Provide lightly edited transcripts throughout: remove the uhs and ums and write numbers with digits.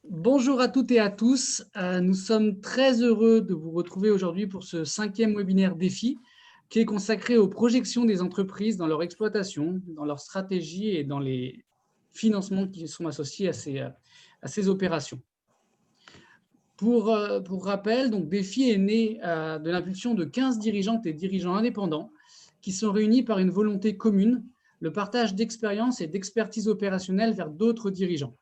Bonjour à toutes et à tous. Nous sommes très heureux de vous retrouver aujourd'hui pour ce 5e webinaire défi qui est consacré aux projections des entreprises dans leur exploitation, dans leur stratégie et dans les financements qui sont associés à ces opérations. Pour rappel, donc Défi est né de l'impulsion de 15 dirigeantes et dirigeants indépendants qui sont réunis par une volonté commune, le partage d'expériences et d'expertise opérationnelle vers d'autres dirigeants.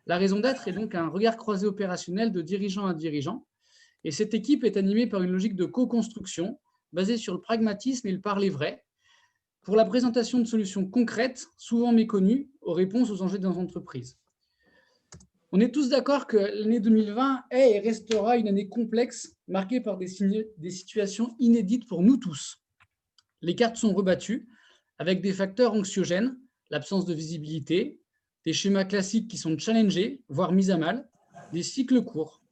La raison d'être est donc un regard croisé opérationnel de dirigeant à dirigeant. Et cette équipe est animée par une logique de co-construction basée sur le pragmatisme et le parler vrai pour la présentation de solutions concrètes, souvent méconnues, aux réponses aux enjeux des entreprises. On est tous d'accord que l'année 2020 est et restera une année complexe, marquée par des situations inédites pour nous tous. Les cartes sont rebattues avec des facteurs anxiogènes, l'absence de visibilité, des schémas classiques qui sont challengés, voire mis à mal, des cycles courts.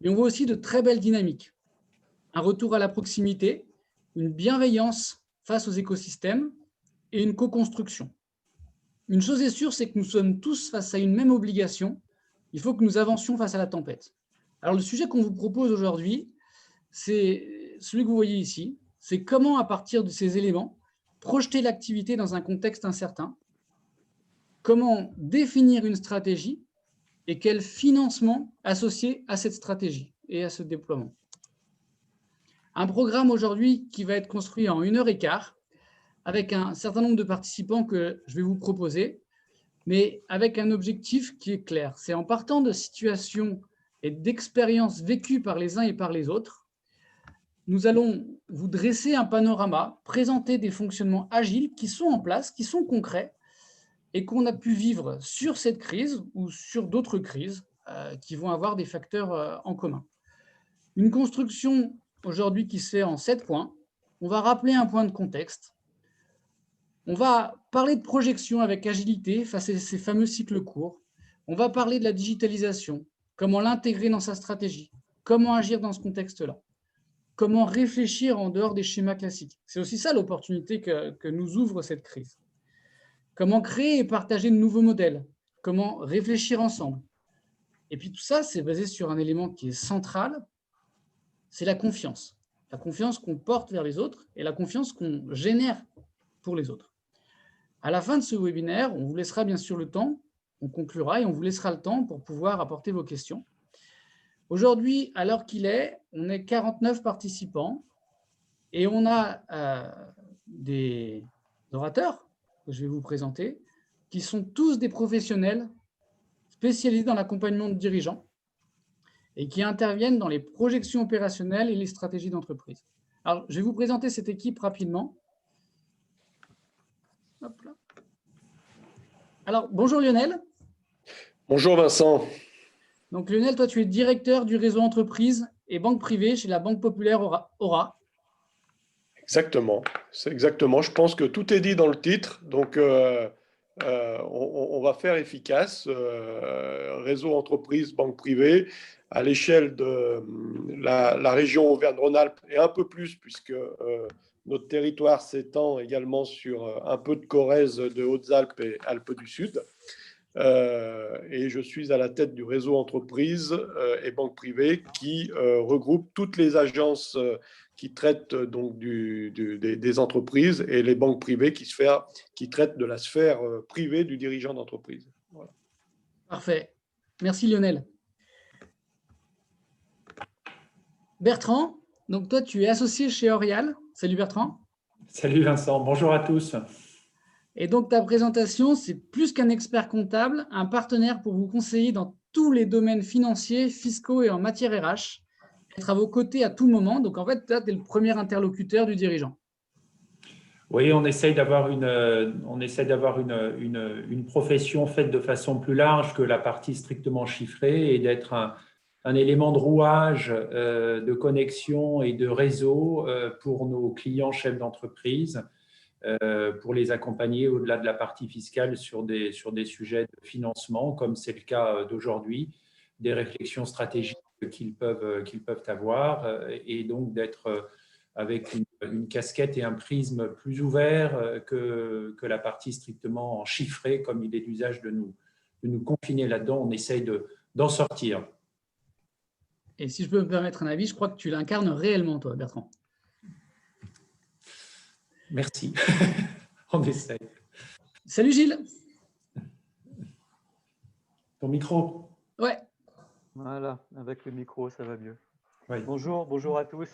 Mais on voit aussi de très belles dynamiques. Un retour à la proximité, une bienveillance face aux écosystèmes et une co-construction. Une chose est sûre, c'est que nous sommes tous face à une même obligation. Il faut que nous avancions face à la tempête. Alors le sujet qu'on vous propose aujourd'hui, c'est celui que vous voyez ici. C'est comment, à partir de ces éléments, projeter l'activité dans un contexte incertain, comment définir une stratégie et quel financement associé à cette stratégie et à ce déploiement. Un programme aujourd'hui qui va être construit en 1h15 avec un certain nombre de participants que je vais vous proposer, mais avec un objectif qui est clair. C'est en partant de situations et d'expériences vécues par les uns et par les autres, nous allons vous dresser un panorama, présenter des fonctionnements agiles qui sont en place, qui sont concrets, et qu'on a pu vivre sur cette crise ou sur d'autres crises qui vont avoir des facteurs en commun. Une construction aujourd'hui qui se fait en 7 points. On va rappeler un point de contexte. On va parler de projection avec agilité face à ces fameux cycles courts. On va parler de la digitalisation, comment l'intégrer dans sa stratégie, comment agir dans ce contexte-là, comment réfléchir en dehors des schémas classiques. C'est aussi ça l'opportunité que nous ouvre cette crise. Comment créer et partager de nouveaux modèles, comment réfléchir ensemble. Et puis tout ça, c'est basé sur un élément qui est central, c'est la confiance. La confiance qu'on porte vers les autres et la confiance qu'on génère pour les autres. À la fin de ce webinaire, on vous laissera bien sûr le temps, on conclura et on vous laissera le temps pour pouvoir apporter vos questions. Aujourd'hui, à l'heure qu'il est, on est 49 participants et on a des orateurs que je vais vous présenter qui sont tous des professionnels spécialisés dans l'accompagnement de dirigeants et qui interviennent dans les projections opérationnelles et les stratégies d'entreprise. Alors, je vais vous présenter cette équipe rapidement. Hop là. Alors, bonjour Lionel. Bonjour Vincent. Donc Lionel, toi tu es directeur du réseau entreprise et banque privée chez la Banque Populaire Aura. Exactement, c'est exactement. Je pense que tout est dit dans le titre, donc on va faire efficace. Réseau entreprise, banque privée, à l'échelle de la région Auvergne-Rhône-Alpes et un peu plus, puisque notre territoire s'étend également sur un peu de Corrèze, de Hautes-Alpes et Alpes du Sud. Et je suis à la tête du réseau entreprise et banque privée qui regroupe toutes les agences qui traitent donc des entreprises et les banques privées qui traitent de la sphère privée du dirigeant d'entreprise. Voilà. Parfait. Merci Lionel. Bertrand, donc toi tu es associé chez Orial. Salut Bertrand. Salut Vincent, bonjour à tous. Et donc ta présentation, c'est plus qu'un expert comptable, un partenaire pour vous conseiller dans tous les domaines financiers, fiscaux et en matière RH, être à vos côtés à tout moment. Donc en fait, tu es le premier interlocuteur du dirigeant. Oui, on essaye d'avoir une profession faite de façon plus large que la partie strictement chiffrée et d'être un élément de rouage, de connexion et de réseau pour nos clients chefs d'entreprise, pour les accompagner au-delà de la partie fiscale sur des sujets de financement, comme c'est le cas d'aujourd'hui, des réflexions stratégiques qu'ils peuvent avoir et donc d'être avec une casquette et un prisme plus ouvert que la partie strictement chiffrée, comme il est d'usage de nous confiner là-dedans. On essaye de d'en sortir. Et si je peux me permettre un avis, je crois que tu l'incarnes réellement, toi, Bertrand. Merci. On essaye. Salut Gilles. Ton micro. Ouais. Voilà, avec le micro, ça va mieux. Oui. Bonjour à tous.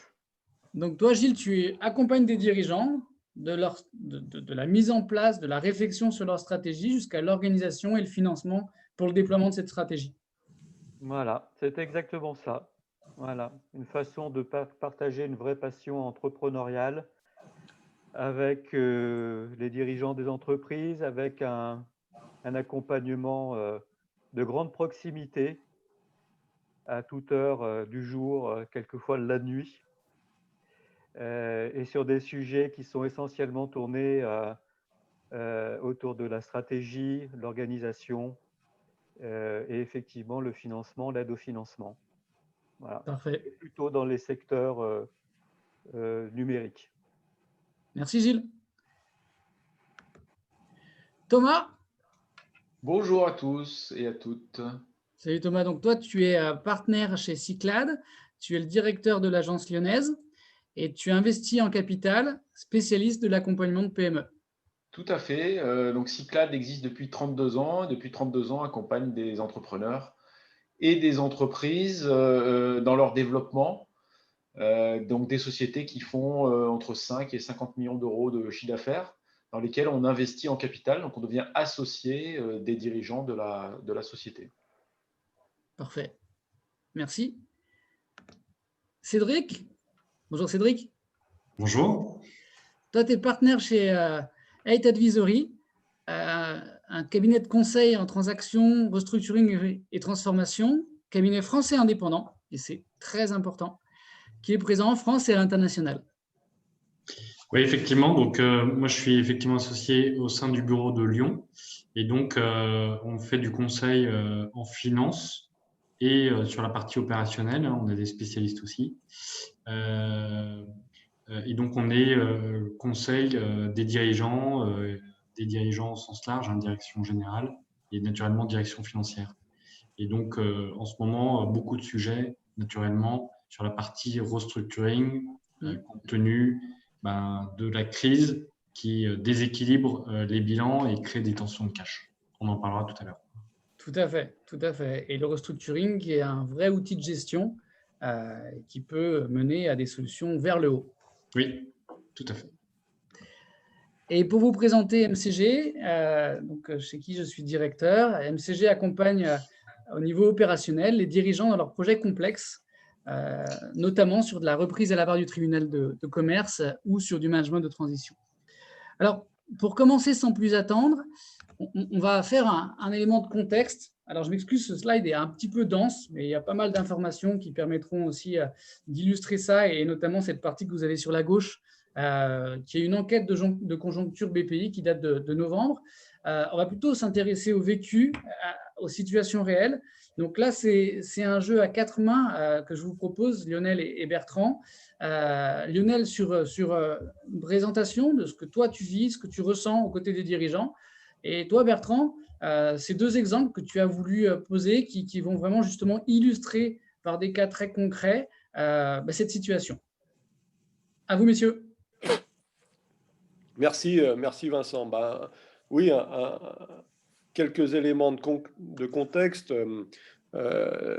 Donc toi, Gilles, tu accompagnes des dirigeants de la mise en place, de la réflexion sur leur stratégie jusqu'à l'organisation et le financement pour le déploiement de cette stratégie. Voilà, c'est exactement ça. Voilà, une façon de partager une vraie passion entrepreneuriale avec les dirigeants des entreprises, avec un accompagnement de grande proximité à toute heure du jour, quelquefois la nuit, et sur des sujets qui sont essentiellement tournés autour de la stratégie, l'organisation et effectivement le financement, l'aide au financement. Voilà. Parfait. Et plutôt dans les secteurs numériques. Merci Gilles. Thomas. Bonjour à tous et à toutes. Salut Thomas. Donc toi, tu es partenaire chez Cyclades, tu es le directeur de l'agence lyonnaise et tu investis en capital, spécialiste de l'accompagnement de PME. Tout à fait. Donc Cyclades existe depuis 32 ans. Depuis 32 ans, accompagne des entrepreneurs et des entreprises dans leur développement. Donc des sociétés qui font entre 5 et 50 millions d'euros de chiffre d'affaires, dans lesquelles on investit en capital. Donc on devient associé des dirigeants de la société. Parfait. Merci. Cédric. Bonjour Cédric. Bonjour. Toi, tu es partenaire chez 8 Advisory, un cabinet de conseil en transactions, restructuring et transformation, cabinet français indépendant, et c'est très important, qui est présent en France et à l'international. Oui, effectivement. Donc, moi, je suis effectivement associé au sein du bureau de Lyon. Et donc, on fait du conseil en finance et sur la partie opérationnelle. On a des spécialistes aussi. Et donc, on est conseil des dirigeants au sens large, direction générale et naturellement direction financière. Et donc, en ce moment, beaucoup de sujets, naturellement, sur la partie restructuring, compte tenu de la crise qui déséquilibre les bilans et crée des tensions de cash. On en parlera tout à l'heure. Tout à fait, tout à fait. Et le restructuring qui est un vrai outil de gestion qui peut mener à des solutions vers le haut. Oui, tout à fait. Et pour vous présenter MCG, donc chez qui je suis directeur, MCG accompagne au niveau opérationnel les dirigeants dans leurs projets complexes, notamment sur de la reprise à la barre du tribunal de commerce ou sur du management de transition. Alors, pour commencer sans plus attendre, on va faire un élément de contexte. Alors, je m'excuse, ce slide est un petit peu dense, mais il y a pas mal d'informations qui permettront aussi d'illustrer ça, et notamment cette partie que vous avez sur la gauche, qui est une enquête de conjoncture BPI qui date de novembre. On va plutôt s'intéresser au vécu, aux situations réelles. Donc là, c'est un jeu à 4 mains que je vous propose, Lionel et Bertrand. Lionel, sur une présentation de ce que toi tu vis, ce que tu ressens aux côtés des dirigeants. Et toi, Bertrand, ces 2 exemples que tu as voulu poser qui vont vraiment justement illustrer par des cas très concrets cette situation. À vous, messieurs. Merci Vincent. Oui, quelques éléments de contexte.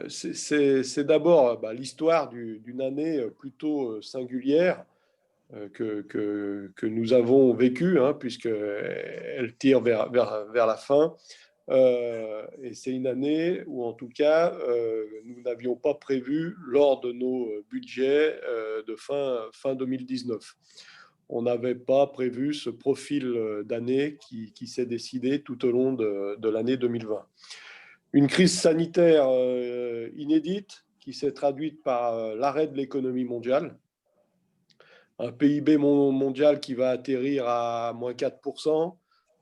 C'est d'abord l'histoire d'une année plutôt singulière que nous avons vécue, puisqu'elle tire vers la fin. Et c'est une année où, en tout cas, nous n'avions pas prévu lors de nos budgets de fin 2019. On n'avait pas prévu ce profil d'année qui s'est décidé tout au long de l'année 2020. Une crise sanitaire inédite qui s'est traduite par l'arrêt de l'économie mondiale. Un PIB mondial qui va atterrir à moins 4%.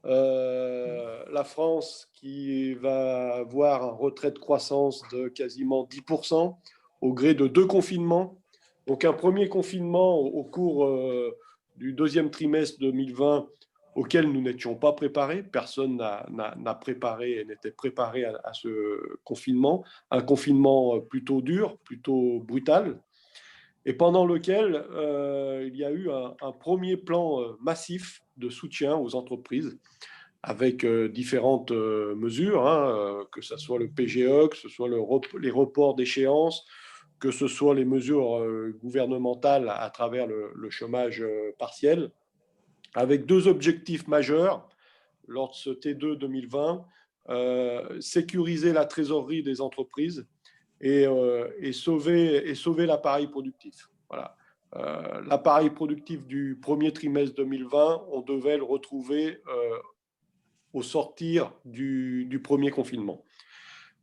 La France qui va avoir un retrait de croissance de quasiment 10% au gré de 2 confinements. Donc un premier confinement au cours du 2e trimestre 2020 auquel nous n'étions pas préparés. Personne n'a préparé et n'était préparé à ce confinement, un confinement plutôt dur, plutôt brutal, et pendant lequel il y a eu un premier plan massif de soutien aux entreprises avec différentes mesures, que ce soit le PGE, que ce soit les reports d'échéance, que ce soit les mesures gouvernementales à travers le chômage partiel, avec deux objectifs majeurs lors de ce T2 2020, sécuriser la trésorerie des entreprises et sauver l'appareil productif. Voilà. L'appareil productif du premier trimestre 2020, on devait le retrouver au sortir du premier confinement.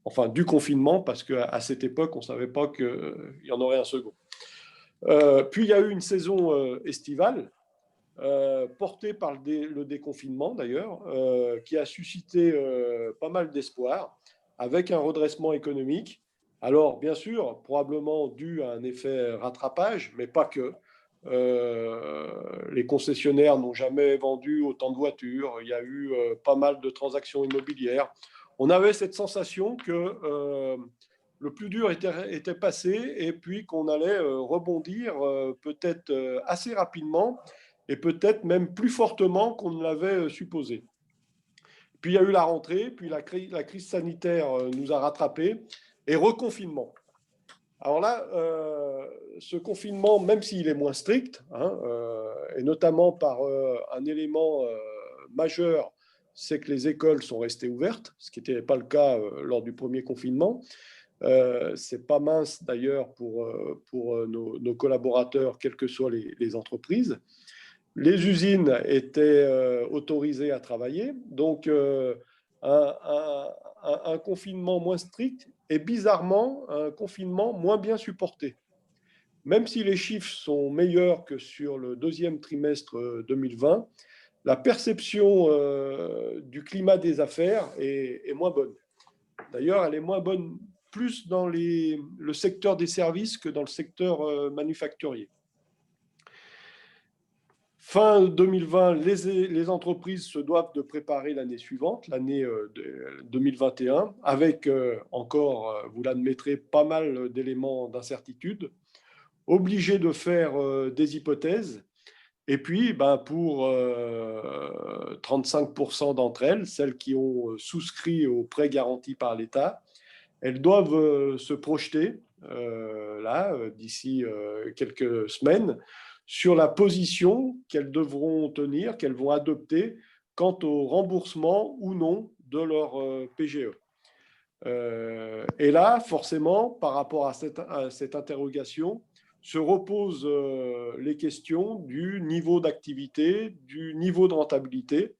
Enfin, du confinement, parce qu'à cette époque, on ne savait pas qu'il y en aurait un second. Puis, il y a eu une saison estivale, portée par le déconfinement d'ailleurs, qui a suscité pas mal d'espoir, avec un redressement économique. Alors, bien sûr, probablement dû à un effet rattrapage, mais pas que. Les concessionnaires n'ont jamais vendu autant de voitures. Il y a eu pas mal de transactions immobilières. On avait cette sensation que le plus dur était passé et puis qu'on allait rebondir peut-être assez rapidement et peut-être même plus fortement qu'on ne l'avait supposé. Puis il y a eu la rentrée, puis la crise sanitaire nous a rattrapés et reconfinement. Alors là, ce confinement, même s'il est moins strict, et notamment par un élément majeur, c'est que les écoles sont restées ouvertes, ce qui n'était pas le cas lors du premier confinement. C'est pas mince d'ailleurs pour nos collaborateurs, quelles que soient les entreprises. Les usines étaient autorisées à travailler, donc un confinement moins strict et bizarrement un confinement moins bien supporté. Même si les chiffres sont meilleurs que sur le deuxième trimestre 2020, la perception du climat des affaires est moins bonne. D'ailleurs, elle est moins bonne plus dans le secteur des services que dans le secteur manufacturier. Fin 2020, les entreprises se doivent de préparer l'année suivante, l'année 2021, avec encore, vous l'admettrez, pas mal d'éléments d'incertitude, obligées de faire des hypothèses. Et puis, pour 35% d'entre elles, celles qui ont souscrit aux prêts garantis par l'État, elles doivent se projeter, d'ici quelques semaines, sur la position qu'elles devront tenir, qu'elles vont adopter quant au remboursement ou non de leur PGE. Et là, forcément, par rapport à cette interrogation, se reposent les questions du niveau d'activité, du niveau de rentabilité.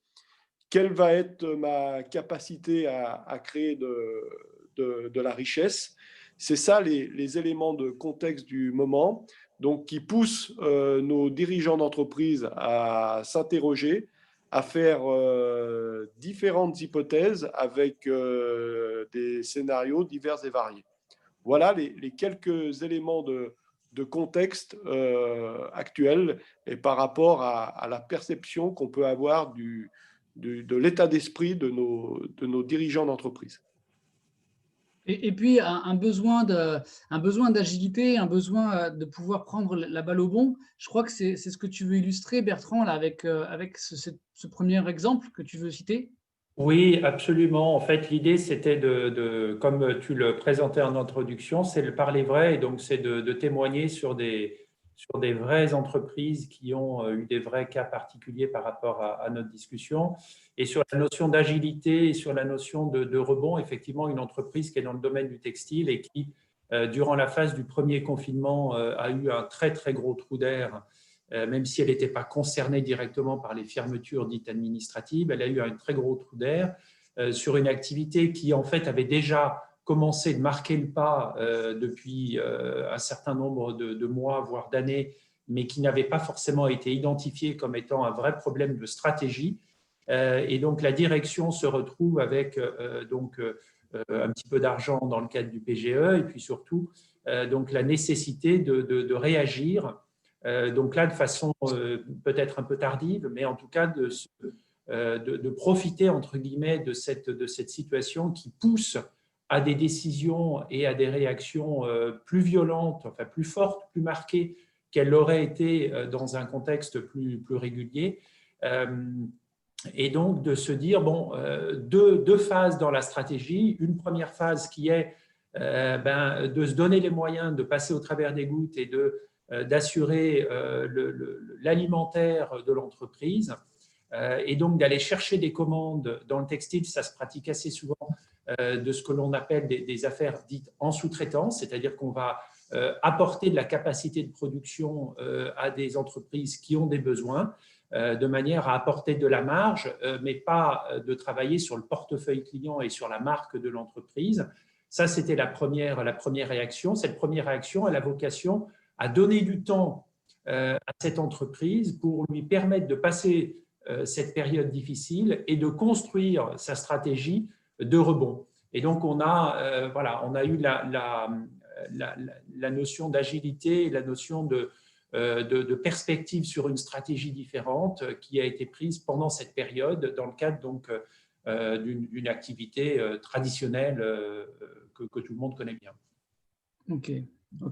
Quelle va être ma capacité à créer de la richesse? C'est ça les éléments de contexte du moment, donc qui poussent nos dirigeants d'entreprise à s'interroger, à faire différentes hypothèses avec des scénarios divers et variés. Voilà les quelques éléments de contexte actuel et par rapport à la perception qu'on peut avoir de l'état d'esprit de nos dirigeants d'entreprise. Et puis, un besoin d'agilité, un besoin de pouvoir prendre la balle au bond. Je crois que c'est ce que tu veux illustrer, Bertrand, là, avec ce premier exemple que tu veux citer. Oui, absolument. En fait, l'idée, c'était comme tu le présentais en introduction, c'est de parler vrai, et donc c'est de témoigner sur des vraies entreprises qui ont eu des vrais cas particuliers par rapport à notre discussion. Et sur la notion d'agilité et sur la notion de rebond, effectivement, une entreprise qui est dans le domaine du textile et qui, durant la phase du premier confinement, a eu un très, très gros trou d'air, même si elle n'était pas concernée directement par les fermetures dites administratives, elle a eu un très gros trou d'air sur une activité qui, en fait, avait déjà commencé de marquer le pas depuis un certain nombre de mois, voire d'années, mais qui n'avait pas forcément été identifiée comme étant un vrai problème de stratégie. Et donc, la direction se retrouve avec un petit peu d'argent dans le cadre du PGE et puis surtout donc la nécessité de réagir Donc là, de façon peut-être un peu tardive, mais en tout cas de profiter, entre guillemets, de cette situation qui pousse à des décisions et à des réactions plus violentes, enfin plus fortes, plus marquées qu'elles l'auraient été dans un contexte plus régulier. Et donc de se dire, bon, deux phases dans la stratégie. Une première phase qui est de se donner les moyens de passer au travers des gouttes et d'assurer l'alimentaire de l'entreprise, et donc d'aller chercher des commandes. Dans le textile, ça se pratique assez souvent, de ce que l'on appelle des affaires dites en sous-traitance, c'est-à-dire qu'on va apporter de la capacité de production à des entreprises qui ont des besoins, de manière à apporter de la marge, mais pas de travailler sur le portefeuille client et sur la marque de l'entreprise. Ça, c'était la première réaction. Cette première réaction, elle a vocation à donner du temps à cette entreprise pour lui permettre de passer cette période difficile et de construire sa stratégie de rebond. Et donc, on a eu la notion d'agilité, la notion de perspective sur une stratégie différente qui a été prise pendant cette période dans le cadre donc d'une activité traditionnelle que tout le monde connaît bien. Ok.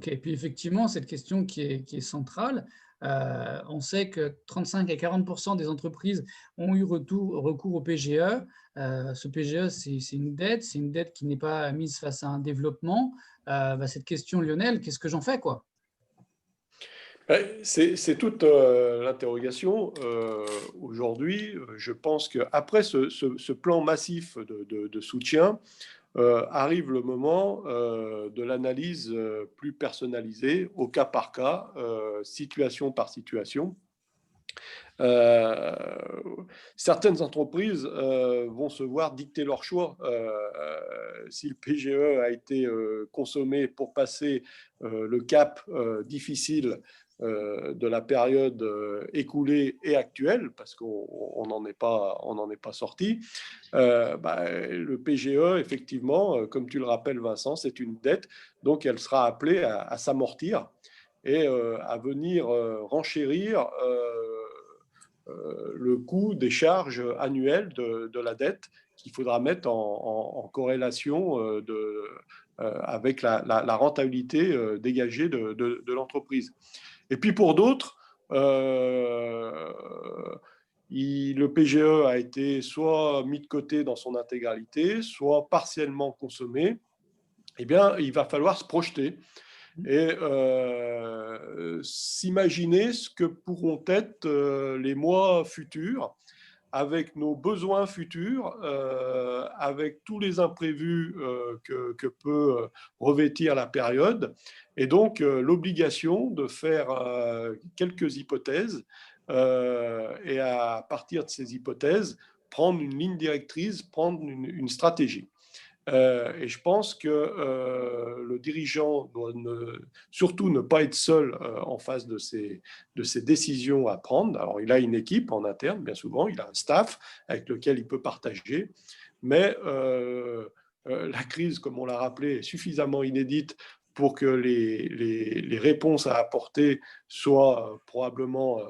Et puis effectivement, cette question qui est centrale, on sait que 35 à 40% des entreprises ont eu recours au PGE. Ce PGE, c'est une dette qui n'est pas mise face à un développement. Cette question, Lionel, qu'est-ce que j'en fais, quoi? C'est toute l'interrogation. Aujourd'hui, je pense qu'après ce plan massif de soutien, arrive le moment de l'analyse plus personnalisée, au cas par cas, situation par situation. Certaines entreprises vont se voir dicter leur choix. Si le PGE a été consommé pour passer le cap difficile de la période écoulée et actuelle, parce qu'on n'en est pas sorti, le PGE, effectivement, comme tu le rappelles, Vincent, c'est une dette, donc elle sera appelée à s'amortir et à venir renchérir le coût des charges annuelles de la dette qu'il faudra mettre en corrélation avec la rentabilité dégagée de l'entreprise. Et puis pour d'autres, le PGE a été soit mis de côté dans son intégralité, soit partiellement consommé. Eh bien, il va falloir se projeter et s'imaginer ce que pourront être les mois futurs, avec nos besoins futurs, avec tous les imprévus que peut revêtir la période, et donc l'obligation de faire quelques hypothèses, et à partir de ces hypothèses, prendre une ligne directrice, prendre une stratégie. Et je pense que le dirigeant doit surtout ne pas être seul en face de ces décisions à prendre. Alors, il a une équipe en interne, bien souvent, il a un staff avec lequel il peut partager, mais la crise, comme on l'a rappelé, est suffisamment inédite pour que les réponses à apporter soient probablement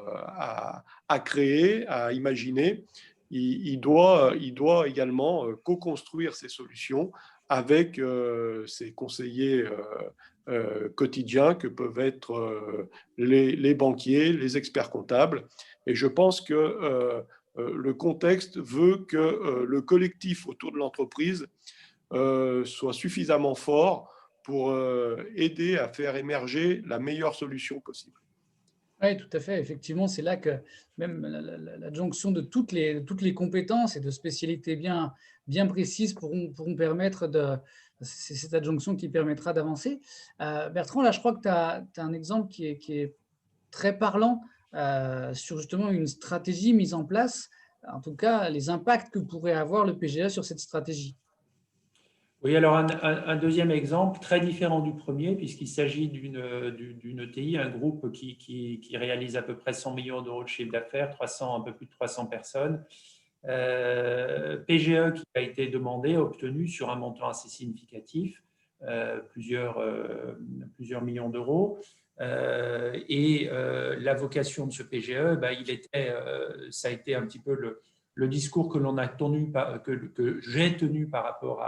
à créer, à imaginer. Il doit également co-construire ces solutions avec ses conseillers quotidiens que peuvent être les banquiers, les experts comptables. Et je pense que le contexte veut que le collectif autour de l'entreprise soit suffisamment fort pour aider à faire émerger la meilleure solution possible. Oui, tout à fait. Effectivement, c'est là que même la jonction de toutes les compétences et de spécialités bien précises pourront permettre c'est cette adjonction qui permettra d'avancer. Bertrand, là, je crois que tu as un exemple qui est très parlant sur justement une stratégie mise en place, en tout cas les impacts que pourrait avoir le PGE sur cette stratégie. Oui, alors un deuxième exemple très différent du premier, puisqu'il s'agit d'une ETI, un groupe qui réalise à peu près 100 millions d'euros de chiffre d'affaires, un peu plus de 300 personnes. PGE qui a été demandé, obtenu sur un montant assez significatif, plusieurs millions d'euros. La vocation de ce PGE, ça a été un petit peu le discours que l'on a tenu, que j'ai tenu par rapport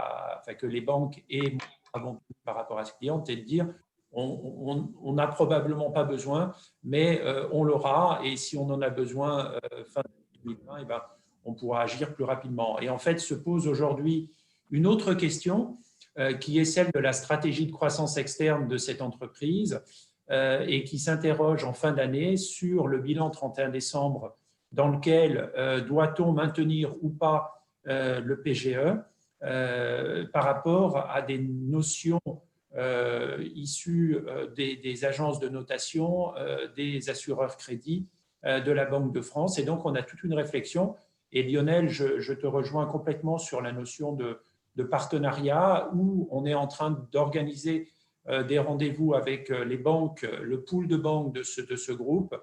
que les banques et moi avons tenu par rapport à ce client, c'est de dire on n'a probablement pas besoin, mais on l'aura, et si on en a besoin fin 2020, on pourra agir plus rapidement. Et en fait, se pose aujourd'hui une autre question qui est celle de la stratégie de croissance externe de cette entreprise et qui s'interroge en fin d'année sur le bilan 31 décembre dans lequel doit-on maintenir ou pas le PGE par rapport à des notions issues des agences de notation, des assureurs crédits de la Banque de France. Et donc, on a toute une réflexion. Et Lionel, je te rejoins complètement sur la notion de partenariat où on est en train d'organiser des rendez-vous avec les banques, le pool de banques de ce groupe,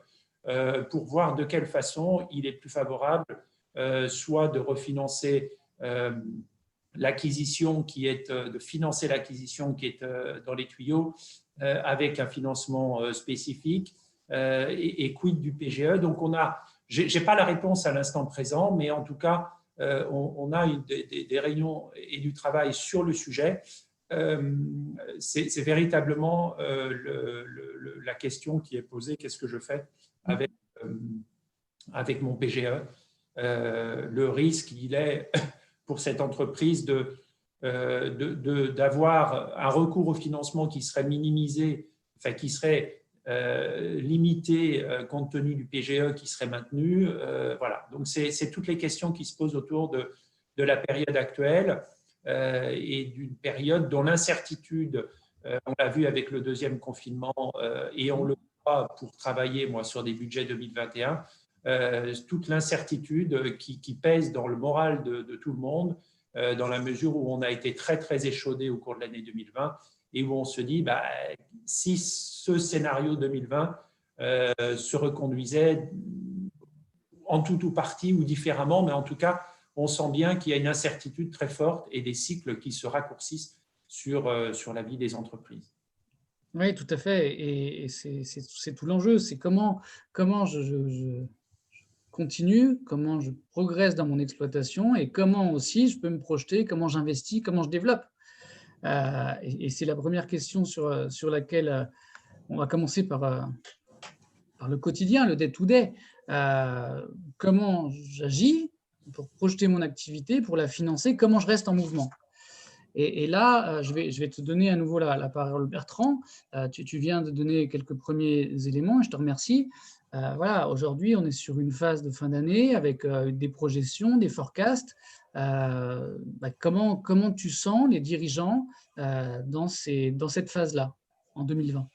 pour voir de quelle façon il est plus favorable, soit de refinancer l'acquisition de financer l'acquisition qui est dans les tuyaux avec un financement spécifique et quid du PGE. Donc, je n'ai pas la réponse à l'instant présent, mais en tout cas, on a des réunions et du travail sur le sujet. C'est véritablement la question qui est posée, qu'est-ce que je fais avec mon PGE. Le risque, il est pour cette entreprise d'avoir un recours au financement qui serait minimisé, enfin qui serait limité compte tenu du PGE qui serait maintenu. Voilà. Donc, c'est toutes les questions qui se posent autour de la période actuelle et d'une période dont l'incertitude, on l'a vu avec le deuxième confinement et on le voit pour travailler, moi, sur des budgets 2021, toute l'incertitude qui pèse dans le moral de tout le monde, dans la mesure où on a été très, très échaudé au cours de l'année 2020 et où on se dit, si ce scénario 2020 se reconduisait en tout ou partie ou différemment, mais en tout cas, on sent bien qu'il y a une incertitude très forte et des cycles qui se raccourcissent sur la vie des entreprises. Oui, tout à fait. Et c'est tout l'enjeu. C'est comment je continue, comment je progresse dans mon exploitation et comment aussi je peux me projeter, comment j'investis, comment je développe. Et c'est la première question sur laquelle on va commencer par le quotidien, le day-to-day. Comment j'agis pour projeter mon activité, pour la financer, comment je reste en mouvement. Et là, je vais te donner à nouveau la parole, Bertrand. Tu viens de donner quelques premiers éléments et je te remercie. Voilà, aujourd'hui, on est sur une phase de fin d'année avec des projections, des forecasts. Comment tu sens les dirigeants dans cette phase-là, en 2020 ?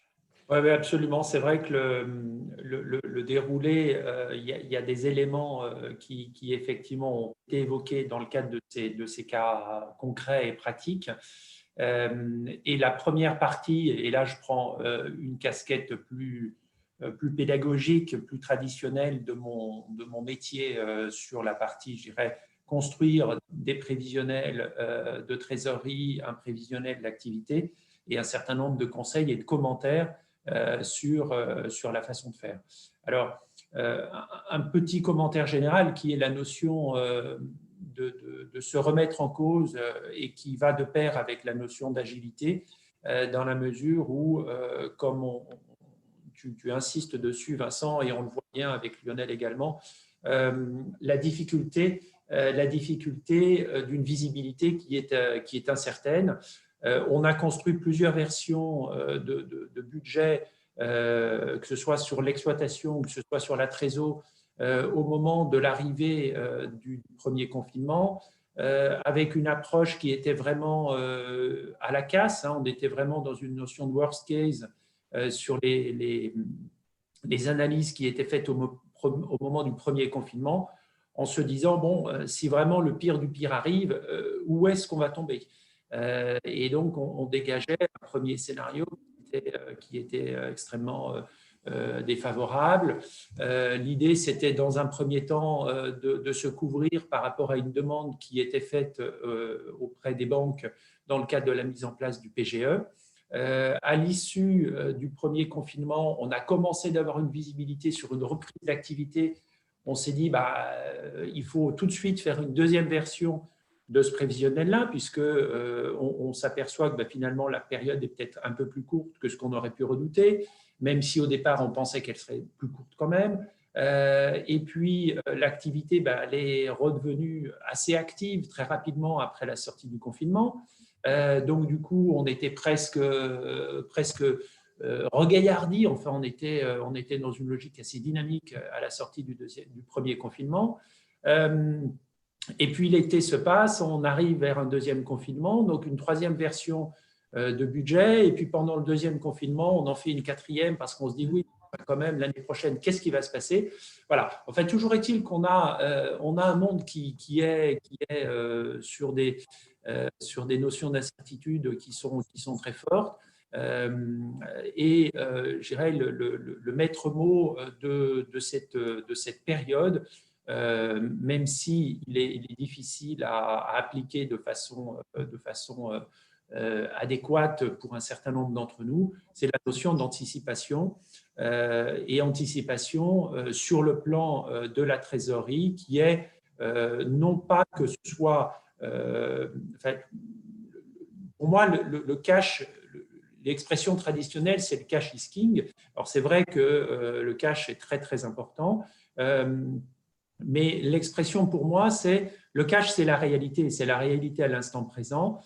Oui, absolument. C'est vrai que le déroulé, il y a des éléments qui effectivement ont été évoqués dans le cadre de ces cas concrets et pratiques. Et la première partie, et là je prends une casquette plus pédagogique, plus traditionnelle de mon métier sur la partie, je dirais, construire des prévisionnels de trésorerie, un prévisionnel d'activité et un certain nombre de conseils et de commentaires sur la façon de faire. Alors, un petit commentaire général qui est la notion de se remettre en cause et qui va de pair avec la notion d'agilité dans la mesure où, comme tu insistes dessus, Vincent, et on le voit bien avec Lionel également, la difficulté d'une visibilité qui est incertaine. On a construit plusieurs versions de budget, que ce soit sur l'exploitation ou que ce soit sur la trésor, au moment de l'arrivée du premier confinement, avec une approche qui était vraiment à la casse. On était vraiment dans une notion de worst case sur les analyses qui étaient faites au moment du premier confinement, en se disant, bon, si vraiment le pire du pire arrive, où est-ce qu'on va tomber ? Et donc, on dégageait un premier scénario qui était extrêmement défavorable. L'idée, c'était dans un premier temps de se couvrir par rapport à une demande qui était faite auprès des banques dans le cadre de la mise en place du PGE. À l'issue du premier confinement, on a commencé d'avoir une visibilité sur une reprise d'activité. On s'est dit, il faut tout de suite faire une deuxième version de ce prévisionnel-là, puisque on s'aperçoit que finalement la période est peut-être un peu plus courte que ce qu'on aurait pu redouter, même si au départ on pensait qu'elle serait plus courte quand même. Et puis l'activité, elle est redevenue assez active très rapidement après la sortie du confinement. Donc du coup, on était presque regaillardi. Enfin, on était dans une logique assez dynamique à la sortie du premier confinement. Et puis l'été se passe, on arrive vers un deuxième confinement, donc une troisième version de budget. Et puis pendant le deuxième confinement, on en fait une quatrième parce qu'on se dit oui, quand même, l'année prochaine, qu'est-ce qui va se passer? Voilà. En fait, toujours est-il qu'on a un monde qui est sur des notions d'incertitude qui sont très fortes. Et je dirais le maître mot de cette période, même s'il est difficile à appliquer de façon adéquate pour un certain nombre d'entre nous, c'est la notion d'anticipation. Et anticipation sur le plan de la trésorerie qui est non pas que ce soit… pour moi, le cash… L'expression traditionnelle, c'est le cash is king. Alors, c'est vrai que le cash est très, très important. Mais l'expression pour moi, c'est le cash, c'est la réalité. C'est la réalité à l'instant présent.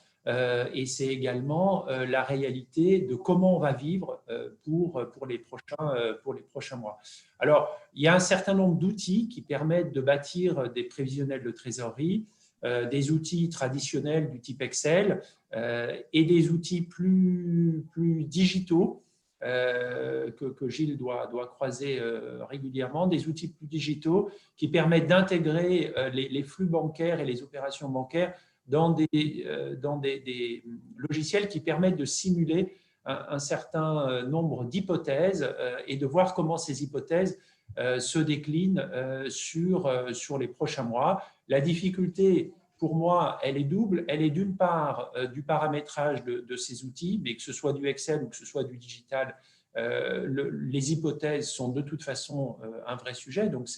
Et c'est également la réalité de comment on va vivre pour les prochains mois. Alors, il y a un certain nombre d'outils qui permettent de bâtir des prévisionnels de trésorerie, des outils traditionnels du type Excel et des outils plus digitaux que Gilles doit croiser régulièrement, des outils plus digitaux qui permettent d'intégrer les flux bancaires et les opérations bancaires dans des logiciels qui permettent de simuler un certain nombre d'hypothèses et de voir comment ces hypothèses se déclinent sur les prochains mois. La difficulté, pour moi, elle est double. Elle est d'une part du paramétrage de ces outils, mais que ce soit du Excel ou que ce soit du digital, les hypothèses sont de toute façon un vrai sujet. Donc,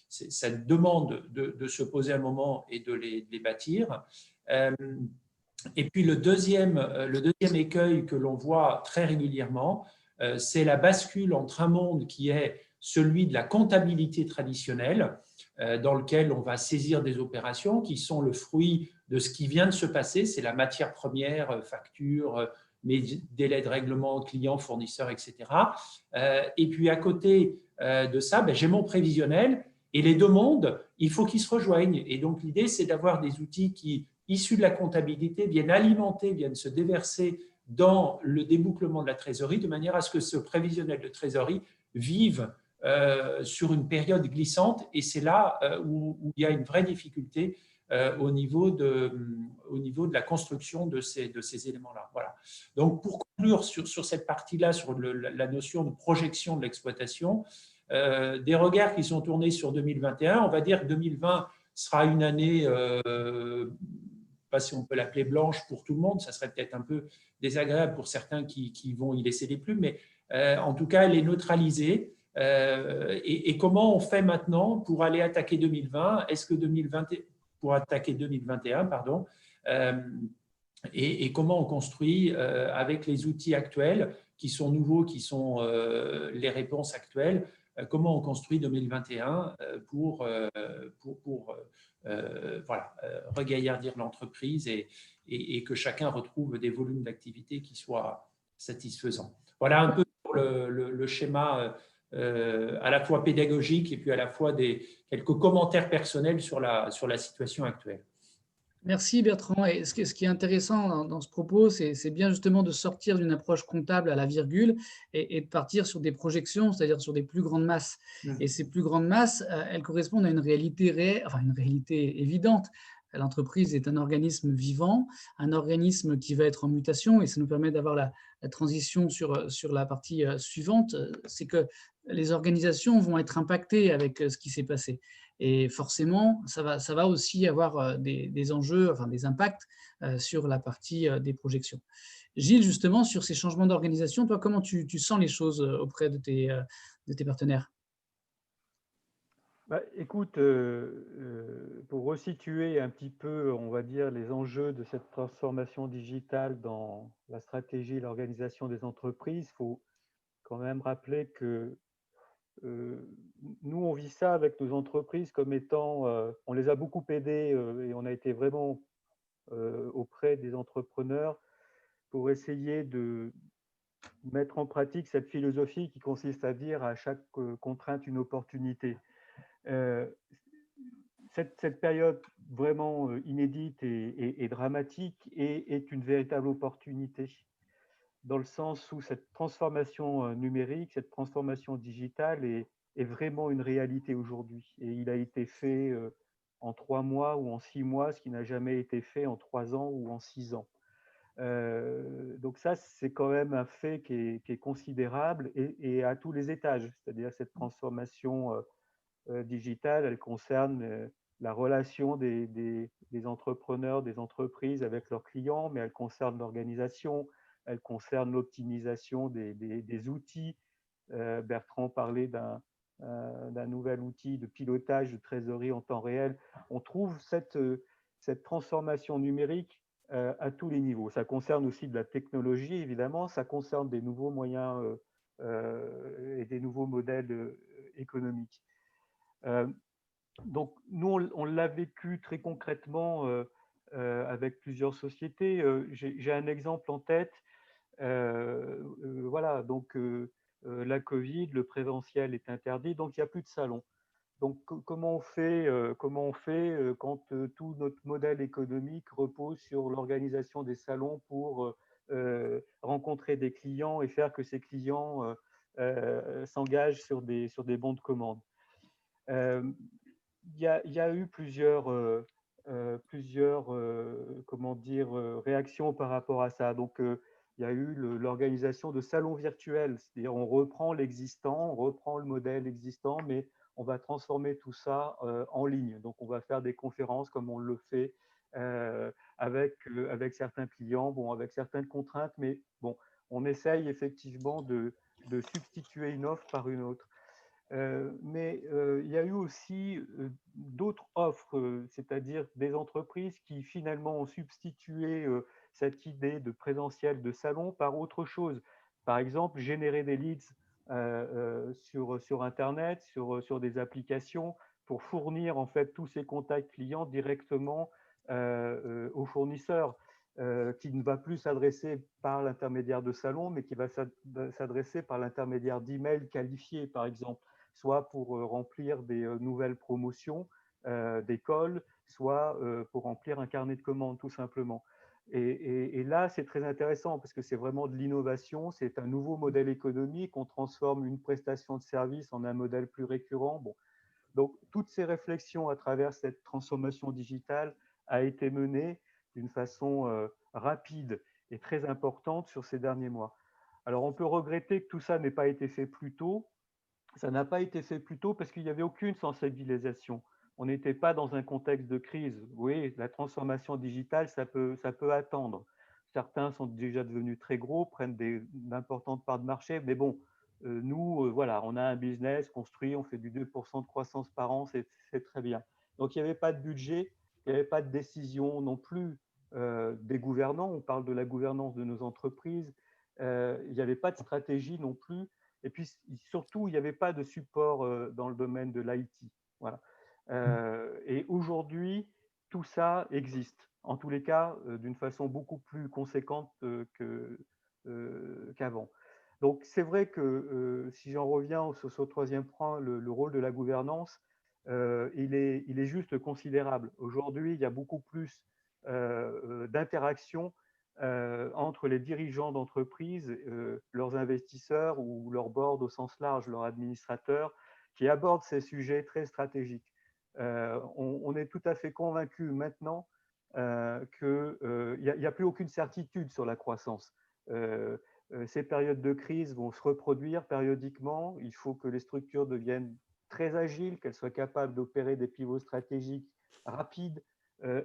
ça demande de se poser un moment et de les bâtir. Et puis le deuxième écueil que l'on voit très régulièrement, c'est la bascule entre un monde qui est celui de la comptabilité traditionnelle, dans lequel on va saisir des opérations qui sont le fruit de ce qui vient de se passer, c'est la matière première, facture, mes délais de règlement, clients, fournisseurs, etc. Et puis à côté de ça, j'ai mon prévisionnel et les deux mondes, il faut qu'ils se rejoignent. Et donc l'idée, c'est d'avoir des outils qui, issus de la comptabilité, viennent alimenter, viennent se déverser dans le débouclement de la trésorerie, de manière à ce que ce prévisionnel de trésorerie vive sur une période glissante. Et c'est là où il y a une vraie difficulté au niveau de la construction de ces éléments-là. Voilà. Donc, pour conclure sur cette partie-là, sur la notion de projection de l'exploitation, des regards qui sont tournés sur 2021, on va dire que 2020 sera une année… pas si on peut l'appeler blanche pour tout le monde, ça serait peut-être un peu désagréable pour certains qui vont y laisser des plumes, mais en tout cas, elle est neutralisée. Et comment on fait maintenant pour aller attaquer 2020 ? Est-ce que 2020, pour attaquer 2021, pardon, et comment on construit avec les outils actuels qui sont nouveaux, qui sont les réponses actuelles, comment on construit 2021 pour regaillardir l'entreprise et que chacun retrouve des volumes d'activité qui soient satisfaisants. Voilà un peu pour le schéma à la fois pédagogique et puis à la fois quelques commentaires personnels sur la situation actuelle. Merci Bertrand. Et ce qui est intéressant dans ce propos, c'est bien justement de sortir d'une approche comptable à la virgule et de partir sur des projections, c'est-à-dire sur des plus grandes masses. Et ces plus grandes masses, elles correspondent à une réalité une réalité évidente. L'entreprise est un organisme vivant, un organisme qui va être en mutation, et ça nous permet d'avoir la transition sur la partie suivante, c'est que les organisations vont être impactées avec ce qui s'est passé. Et forcément, ça va aussi avoir des enjeux, des impacts sur la partie des projections. Gilles, justement, sur ces changements d'organisation, toi, comment tu sens les choses auprès de tes partenaires? Bah, écoute, pour resituer un petit peu, on va dire, les enjeux de cette transformation digitale dans la stratégie et l'organisation des entreprises, il faut quand même rappeler que nous, on vit ça avec nos entreprises comme étant, on les a beaucoup aidés et on a été vraiment auprès des entrepreneurs pour essayer de mettre en pratique cette philosophie qui consiste à dire à chaque contrainte une opportunité. Euh, cette période vraiment inédite et dramatique est une véritable opportunité, dans le sens où cette transformation numérique, cette transformation digitale est vraiment une réalité aujourd'hui. Et il a été fait en 3 mois ou en 6 mois, ce qui n'a jamais été fait en 3 ans ou en 6 ans. Donc ça, c'est quand même un fait qui est considérable et à tous les étages. C'est-à-dire cette transformation digitale, elle concerne la relation des entrepreneurs, des entreprises avec leurs clients, mais elle concerne l'organisation, elle concerne l'optimisation des outils. Bertrand parlait d'un nouvel outil de pilotage de trésorerie en temps réel. On trouve cette transformation numérique à tous les niveaux. Ça concerne aussi de la technologie, évidemment, ça concerne des nouveaux moyens et des nouveaux modèles économiques. Donc, nous, on l'a vécu très concrètement avec plusieurs sociétés. J'ai un exemple en tête. Voilà, donc la Covid, le présentiel est interdit, donc il n'y a plus de salon. Donc, comment on fait quand tout notre modèle économique repose sur l'organisation des salons pour rencontrer des clients et faire que ces clients s'engagent sur des bons de commande. Il y a eu plusieurs comment dire, réactions par rapport à ça. Donc, il y a eu l'organisation de salons virtuels, c'est-à-dire on reprend l'existant, on reprend le modèle existant, mais on va transformer tout ça en ligne. Donc, on va faire des conférences comme on le fait avec certains clients, bon, avec certaines contraintes, mais bon, on essaye effectivement de substituer une offre par une autre. Mais il y a eu aussi d'autres offres, c'est-à-dire des entreprises qui finalement ont substitué cette idée de présentiel de salon par autre chose. Par exemple, générer des leads sur Internet, sur des applications pour fournir en fait tous ces contacts clients directement aux fournisseurs. Qui ne va plus s'adresser par l'intermédiaire de salon, mais qui va s'adresser par l'intermédiaire d'emails qualifiés, par exemple, soit pour remplir des nouvelles promotions d'école, soit pour remplir un carnet de commandes, tout simplement. Et là, c'est très intéressant parce que c'est vraiment de l'innovation, c'est un nouveau modèle économique, on transforme une prestation de service en un modèle plus récurrent. Bon. Donc, toutes ces réflexions à travers cette transformation digitale a été menée d'une façon rapide et très importante sur ces derniers mois. Alors, on peut regretter que tout ça n'ait pas été fait plus tôt. Ça n'a pas été fait plus tôt parce qu'il n'y avait aucune sensibilisation. On n'était pas dans un contexte de crise. Oui, la transformation digitale, ça peut attendre. Certains sont déjà devenus très gros, prennent d'importantes parts de marché, mais bon, nous, voilà, on a un business construit, on fait du 2% de croissance par an, c'est très bien. Donc, il n'y avait pas de budget, il n'y avait pas de décision non plus des gouvernants. On parle de la gouvernance de nos entreprises. Il n'y avait pas de stratégie non plus. Et puis, surtout, il n'y avait pas de support dans le domaine de l'IT. Voilà. Et aujourd'hui, tout ça existe. En tous les cas, d'une façon beaucoup plus conséquente qu'avant. Donc, c'est vrai que si j'en reviens sur ce troisième point, le rôle de la gouvernance, il est juste considérable. Aujourd'hui, il y a beaucoup plus d'interactions entre les dirigeants d'entreprise, leurs investisseurs ou leur board au sens large, leurs administrateurs, qui abordent ces sujets très stratégiques. On est tout à fait convaincu maintenant qu'il n'y a plus aucune certitude sur la croissance. Ces périodes de crise vont se reproduire périodiquement. Il faut que les structures deviennent très agiles, qu'elles soient capables d'opérer des pivots stratégiques rapides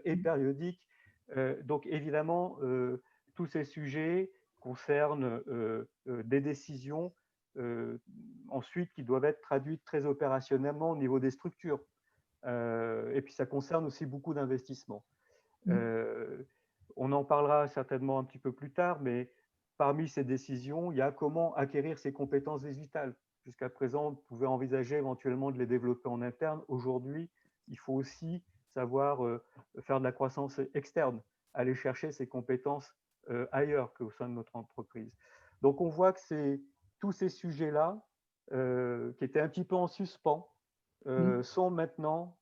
et périodiques. Donc évidemment, tous ces sujets concerne des décisions ensuite qui doivent être traduites très opérationnellement au niveau des structures. Et puis ça concerne aussi beaucoup d'investissements. On en parlera certainement un petit peu plus tard, mais parmi ces décisions, il y a comment acquérir ces compétences digitales. Jusqu'à présent, on pouvait envisager éventuellement de les développer en interne. Aujourd'hui, il faut aussi savoir faire de la croissance externe, aller chercher ces compétences ailleurs qu'au sein de notre entreprise. Donc, on voit que c'est tous ces sujets-là qui étaient un petit peu en suspens sont maintenant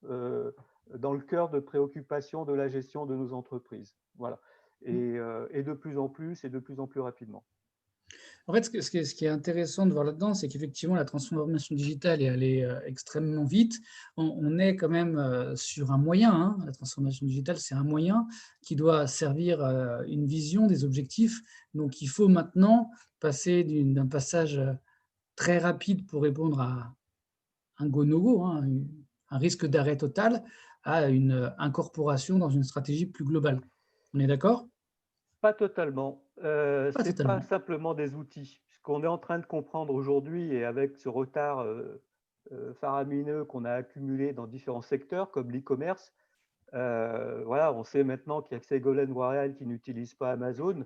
dans le cœur de préoccupation de la gestion de nos entreprises. Voilà. Et de plus en plus et de plus en plus rapidement. En fait, ce qui est intéressant de voir là-dedans, c'est qu'effectivement, la transformation digitale est allée extrêmement vite. On est quand même sur un moyen. Hein. La transformation digitale, c'est un moyen qui doit servir une vision, des objectifs. Donc, il faut maintenant passer d'un passage très rapide pour répondre à un go-no-go, hein, un risque d'arrêt total, à une incorporation dans une stratégie plus globale. On est d'accord? Pas totalement. Pas Ce n'est pas totalement. simplement des outils. Ce qu'on est en train de comprendre aujourd'hui, et avec ce retard faramineux qu'on a accumulé dans différents secteurs, comme l'e-commerce, voilà, on sait maintenant qu'il y a que Ségolène Royal qui n'utilise pas Amazon.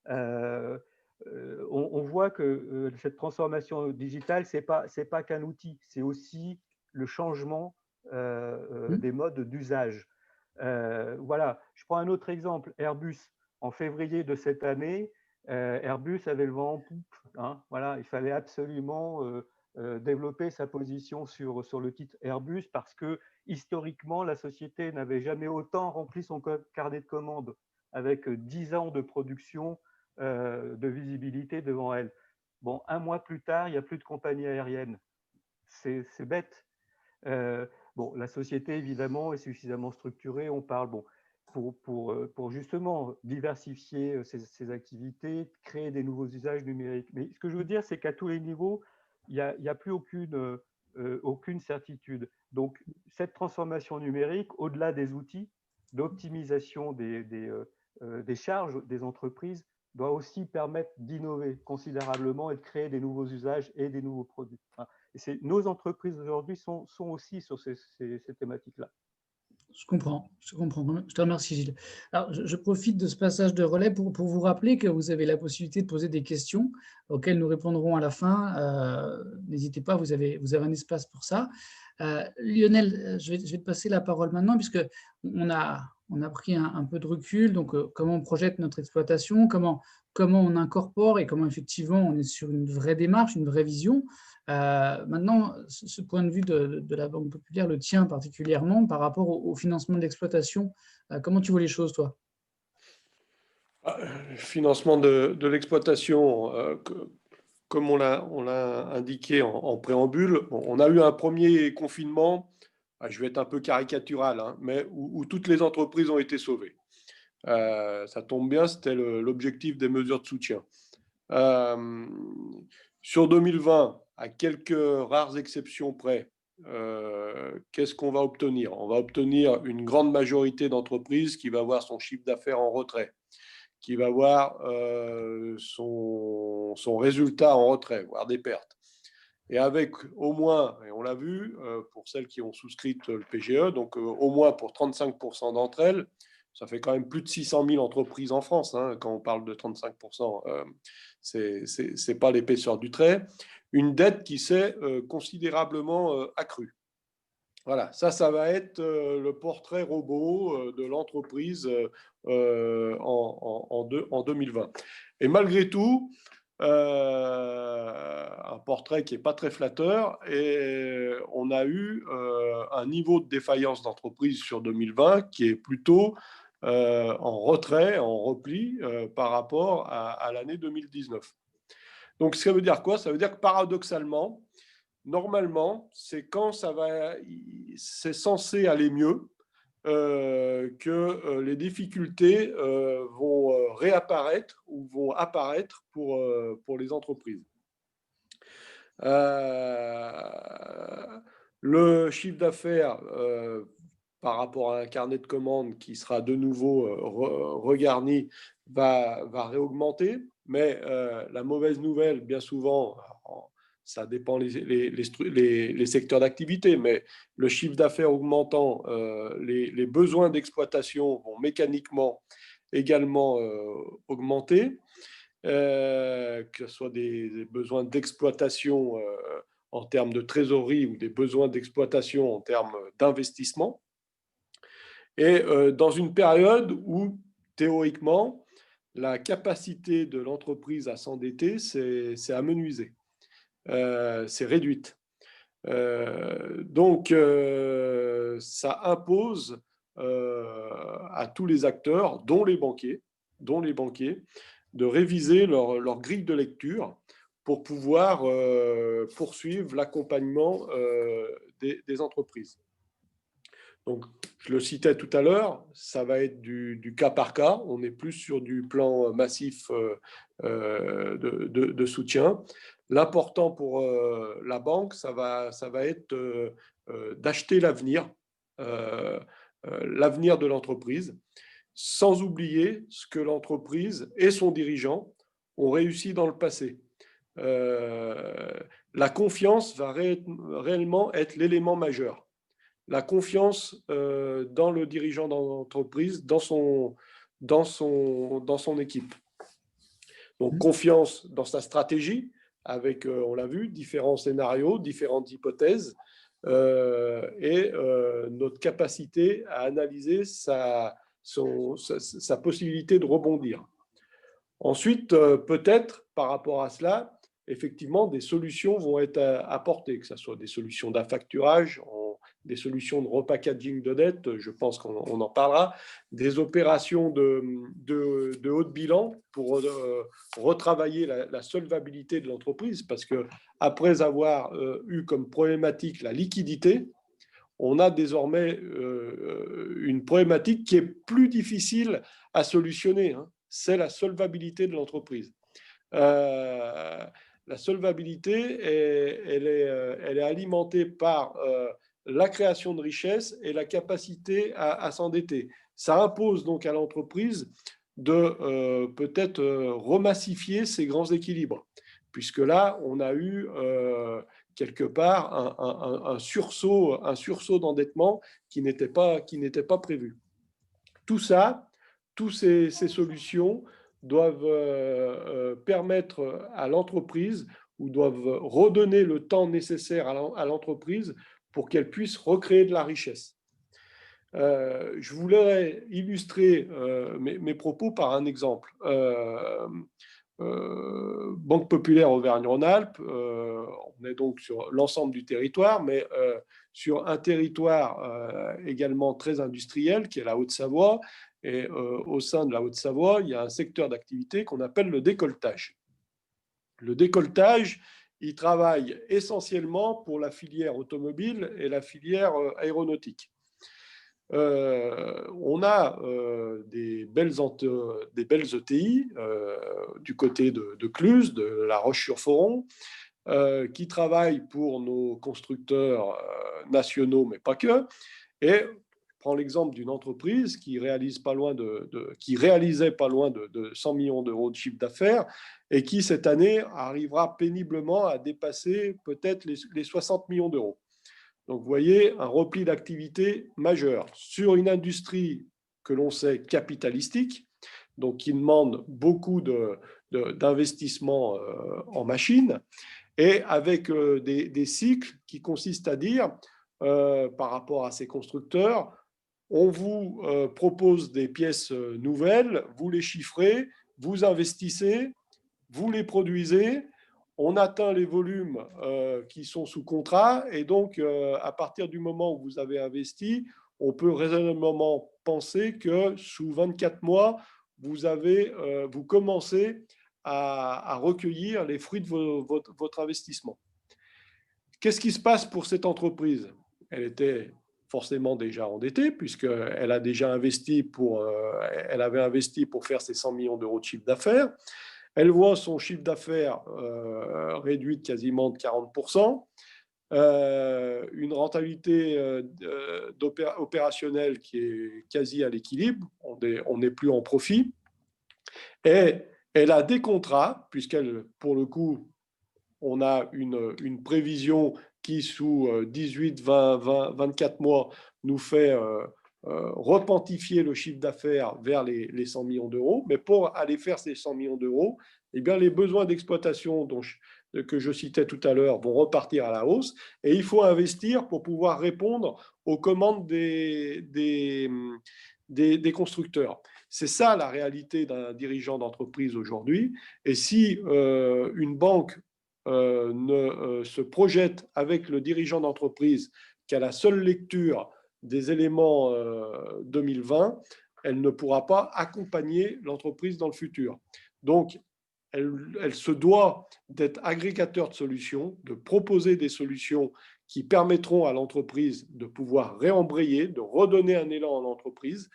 On voit que cette transformation digitale, ce n'est pas qu'un outil, c'est aussi le changement des modes d'usage. Voilà, je prends un autre exemple, Airbus. En février de cette année, Airbus avait le vent en poupe. Hein, voilà, il fallait absolument développer sa position sur le titre Airbus parce que historiquement, la société n'avait jamais autant rempli son carnet de commandes avec 10 ans de production de visibilité devant elle. Bon, un mois plus tard, il n'y a plus de compagnie aérienne. C'est bête. Bon, la société, évidemment, est suffisamment structurée. On parle, bon, pour justement diversifier ces activités, créer des nouveaux usages numériques. Mais ce que je veux dire, c'est qu'à tous les niveaux, il n'y a plus aucune certitude. Donc, cette transformation numérique, au-delà des outils d'optimisation des charges des entreprises, doit aussi permettre d'innover considérablement et de créer des nouveaux usages et des nouveaux produits. Et nos entreprises aujourd'hui sont aussi sur ces thématiques-là. Je comprends. Je te remercie, Gilles. Alors, je profite de ce passage de relais pour vous rappeler que vous avez la possibilité de poser des questions auxquelles nous répondrons à la fin. N'hésitez pas, vous avez un espace pour ça. Lionel, je vais te passer la parole maintenant, puisque on a pris un peu de recul. Donc, comment on projette notre exploitation, comment on incorpore et comment effectivement on est sur une vraie démarche, une vraie vision. Maintenant, ce point de vue de la Banque populaire, le tien particulièrement, par rapport au financement de l'exploitation, comment tu vois les choses, toi? Financement de l'exploitation, comme on l'a indiqué en préambule, on a eu un premier confinement, je vais être un peu caricatural, hein, mais où toutes les entreprises ont été sauvées. Ça tombe bien, c'était l'objectif des mesures de soutien. Sur 2020, à quelques rares exceptions près, qu'est-ce qu'on va obtenir? On va obtenir une grande majorité d'entreprises qui va voir son chiffre d'affaires en retrait, qui va voir son résultat en retrait, voire des pertes. Et avec au moins, et on l'a vu, pour celles qui ont souscrit le PGE, donc au moins pour 35% d'entre elles, ça fait quand même plus de 600 000 entreprises en France, hein, quand on parle de 35%, c'est pas l'épaisseur du trait, une dette qui s'est considérablement accrue. Voilà, ça va être le portrait robot de l'entreprise en 2020. Et malgré tout, un portrait qui n'est pas très flatteur, et on a eu un niveau de défaillance d'entreprise sur 2020 qui est plutôt en retrait, en repli par rapport à l'année 2019. Donc, ça veut dire quoi? Ça veut dire que paradoxalement, normalement, c'est quand c'est censé aller mieux que les difficultés vont réapparaître ou vont apparaître pour les entreprises. Le chiffre d'affaires par rapport à un carnet de commandes qui sera de nouveau regarni, va réaugmenter. Mais la mauvaise nouvelle, bien souvent, ça dépend les secteurs d'activité, mais le chiffre d'affaires augmentant, les besoins d'exploitation vont mécaniquement également augmenter, que ce soit des besoins d'exploitation en termes de trésorerie ou des besoins d'exploitation en termes d'investissement. Et dans une période où, théoriquement, la capacité de l'entreprise à s'endetter s'est amenuisée, c'est réduite. Donc, ça impose à tous les acteurs, dont les banquiers, de réviser leur grille de lecture pour pouvoir poursuivre l'accompagnement des entreprises. Donc, je le citais tout à l'heure, ça va être du cas par cas. On est plus sur du plan massif de soutien. L'important pour la banque, ça va être d'acheter l'avenir de l'entreprise, sans oublier ce que l'entreprise et son dirigeant ont réussi dans le passé. La confiance va réellement être l'élément majeur. La confiance dans le dirigeant d'entreprise, dans son équipe. Donc, confiance dans sa stratégie, avec, on l'a vu, différents scénarios, différentes hypothèses, et notre capacité à analyser sa possibilité de rebondir. Ensuite, peut-être, par rapport à cela, effectivement, des solutions vont être apportées, que ce soit des solutions d'affacturage, des solutions de repackaging de dette, je pense qu'on en parlera, des opérations de haut de bilan pour retravailler la solvabilité de l'entreprise, parce qu'après avoir eu comme problématique la liquidité, on a désormais une problématique qui est plus difficile à solutionner, hein. C'est la solvabilité de l'entreprise. La solvabilité, elle est alimentée par la création de richesse et la capacité à s'endetter. Ça impose donc à l'entreprise de peut-être remassifier ses grands équilibres, puisque là, on a eu quelque part un sursaut d'endettement qui n'était pas prévu. Tout ça, toutes ces solutions doivent permettre à l'entreprise ou doivent redonner le temps nécessaire à l'entreprise pour qu'elle puisse recréer de la richesse. Je voulais illustrer mes propos par un exemple. Banque Populaire Auvergne-Rhône-Alpes, on est donc sur l'ensemble du territoire, mais sur un territoire également très industriel qui est la Haute-Savoie. Et au sein de la Haute-Savoie, il y a un secteur d'activité qu'on appelle le décolletage. Le décolletage, il travaille essentiellement pour la filière automobile et la filière aéronautique. On a des belles ETI du côté de Cluses, de La Roche-sur-Foron, qui travaillent pour nos constructeurs nationaux, mais pas que. Et je prends l'exemple d'une entreprise qui réalisait pas loin de 100 millions d'euros de chiffre d'affaires et qui, cette année, arrivera péniblement à dépasser peut-être les 60 millions d'euros. Donc, vous voyez, un repli d'activité majeur sur une industrie que l'on sait capitalistique, donc qui demande beaucoup d'investissements en machines, et avec des cycles qui consistent à dire, par rapport à ces constructeurs, on vous propose des pièces nouvelles, vous les chiffrez, vous investissez, vous les produisez, on atteint les volumes qui sont sous contrat, et donc à partir du moment où vous avez investi, on peut raisonnablement penser que sous 24 mois, vous commencez à recueillir les fruits de votre investissement. Qu'est-ce qui se passe pour cette entreprise? Elle était forcément déjà endettée, puisqu'elle a déjà elle avait investi pour faire ses 100 millions d'euros de chiffre d'affaires. Elle voit son chiffre d'affaires réduit de quasiment de 40%. une rentabilité opérationnelle qui est quasi à l'équilibre, on n'est plus en profit, et elle a des contrats, puisqu'elle, pour le coup, on a une prévision qui, sous 18, 20, 24 mois, nous fait repentifier le chiffre d'affaires vers les 100 millions d'euros. Mais pour aller faire ces 100 millions d'euros, eh bien, les besoins d'exploitation que je citais tout à l'heure vont repartir à la hausse, et il faut investir pour pouvoir répondre aux commandes des constructeurs. C'est ça la réalité d'un dirigeant d'entreprise aujourd'hui. Et si une banque ne se projette avec le dirigeant d'entreprise qu'à la seule lecture des éléments 2020, elle ne pourra pas accompagner l'entreprise dans le futur. Donc, elle se doit d'être agrégateur de solutions, de proposer des solutions qui permettront à l'entreprise de pouvoir réembrayer, de redonner un élan à l'entreprise,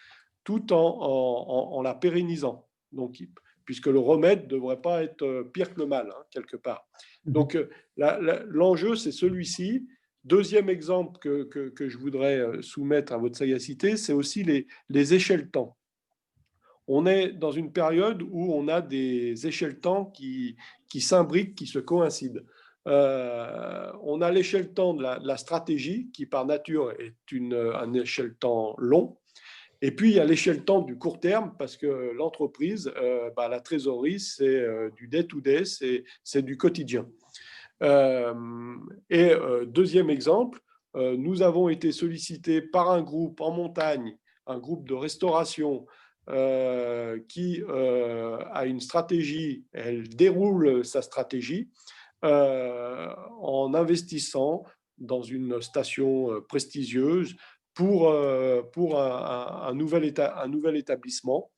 tout en la pérennisant. Donc, puisque le remède ne devrait pas être pire que le mal, hein, quelque part. Donc, l'enjeu, c'est celui-ci. Deuxième exemple que je voudrais soumettre à votre sagacité, c'est aussi les échelles temps. On est dans une période où on a des échelles temps qui s'imbriquent, qui se coïncident. On a l'échelle temps de la stratégie, qui par nature est un échelle temps long. Et puis, il y a l'échelle temps du court terme, parce que l'entreprise, la trésorerie, c'est du day-to-day, c'est du quotidien. Deuxième exemple, nous avons été sollicités par un groupe en montagne, un groupe de restauration qui a une stratégie, elle déroule sa stratégie en investissant dans une station prestigieuse pour un nouvel établissement.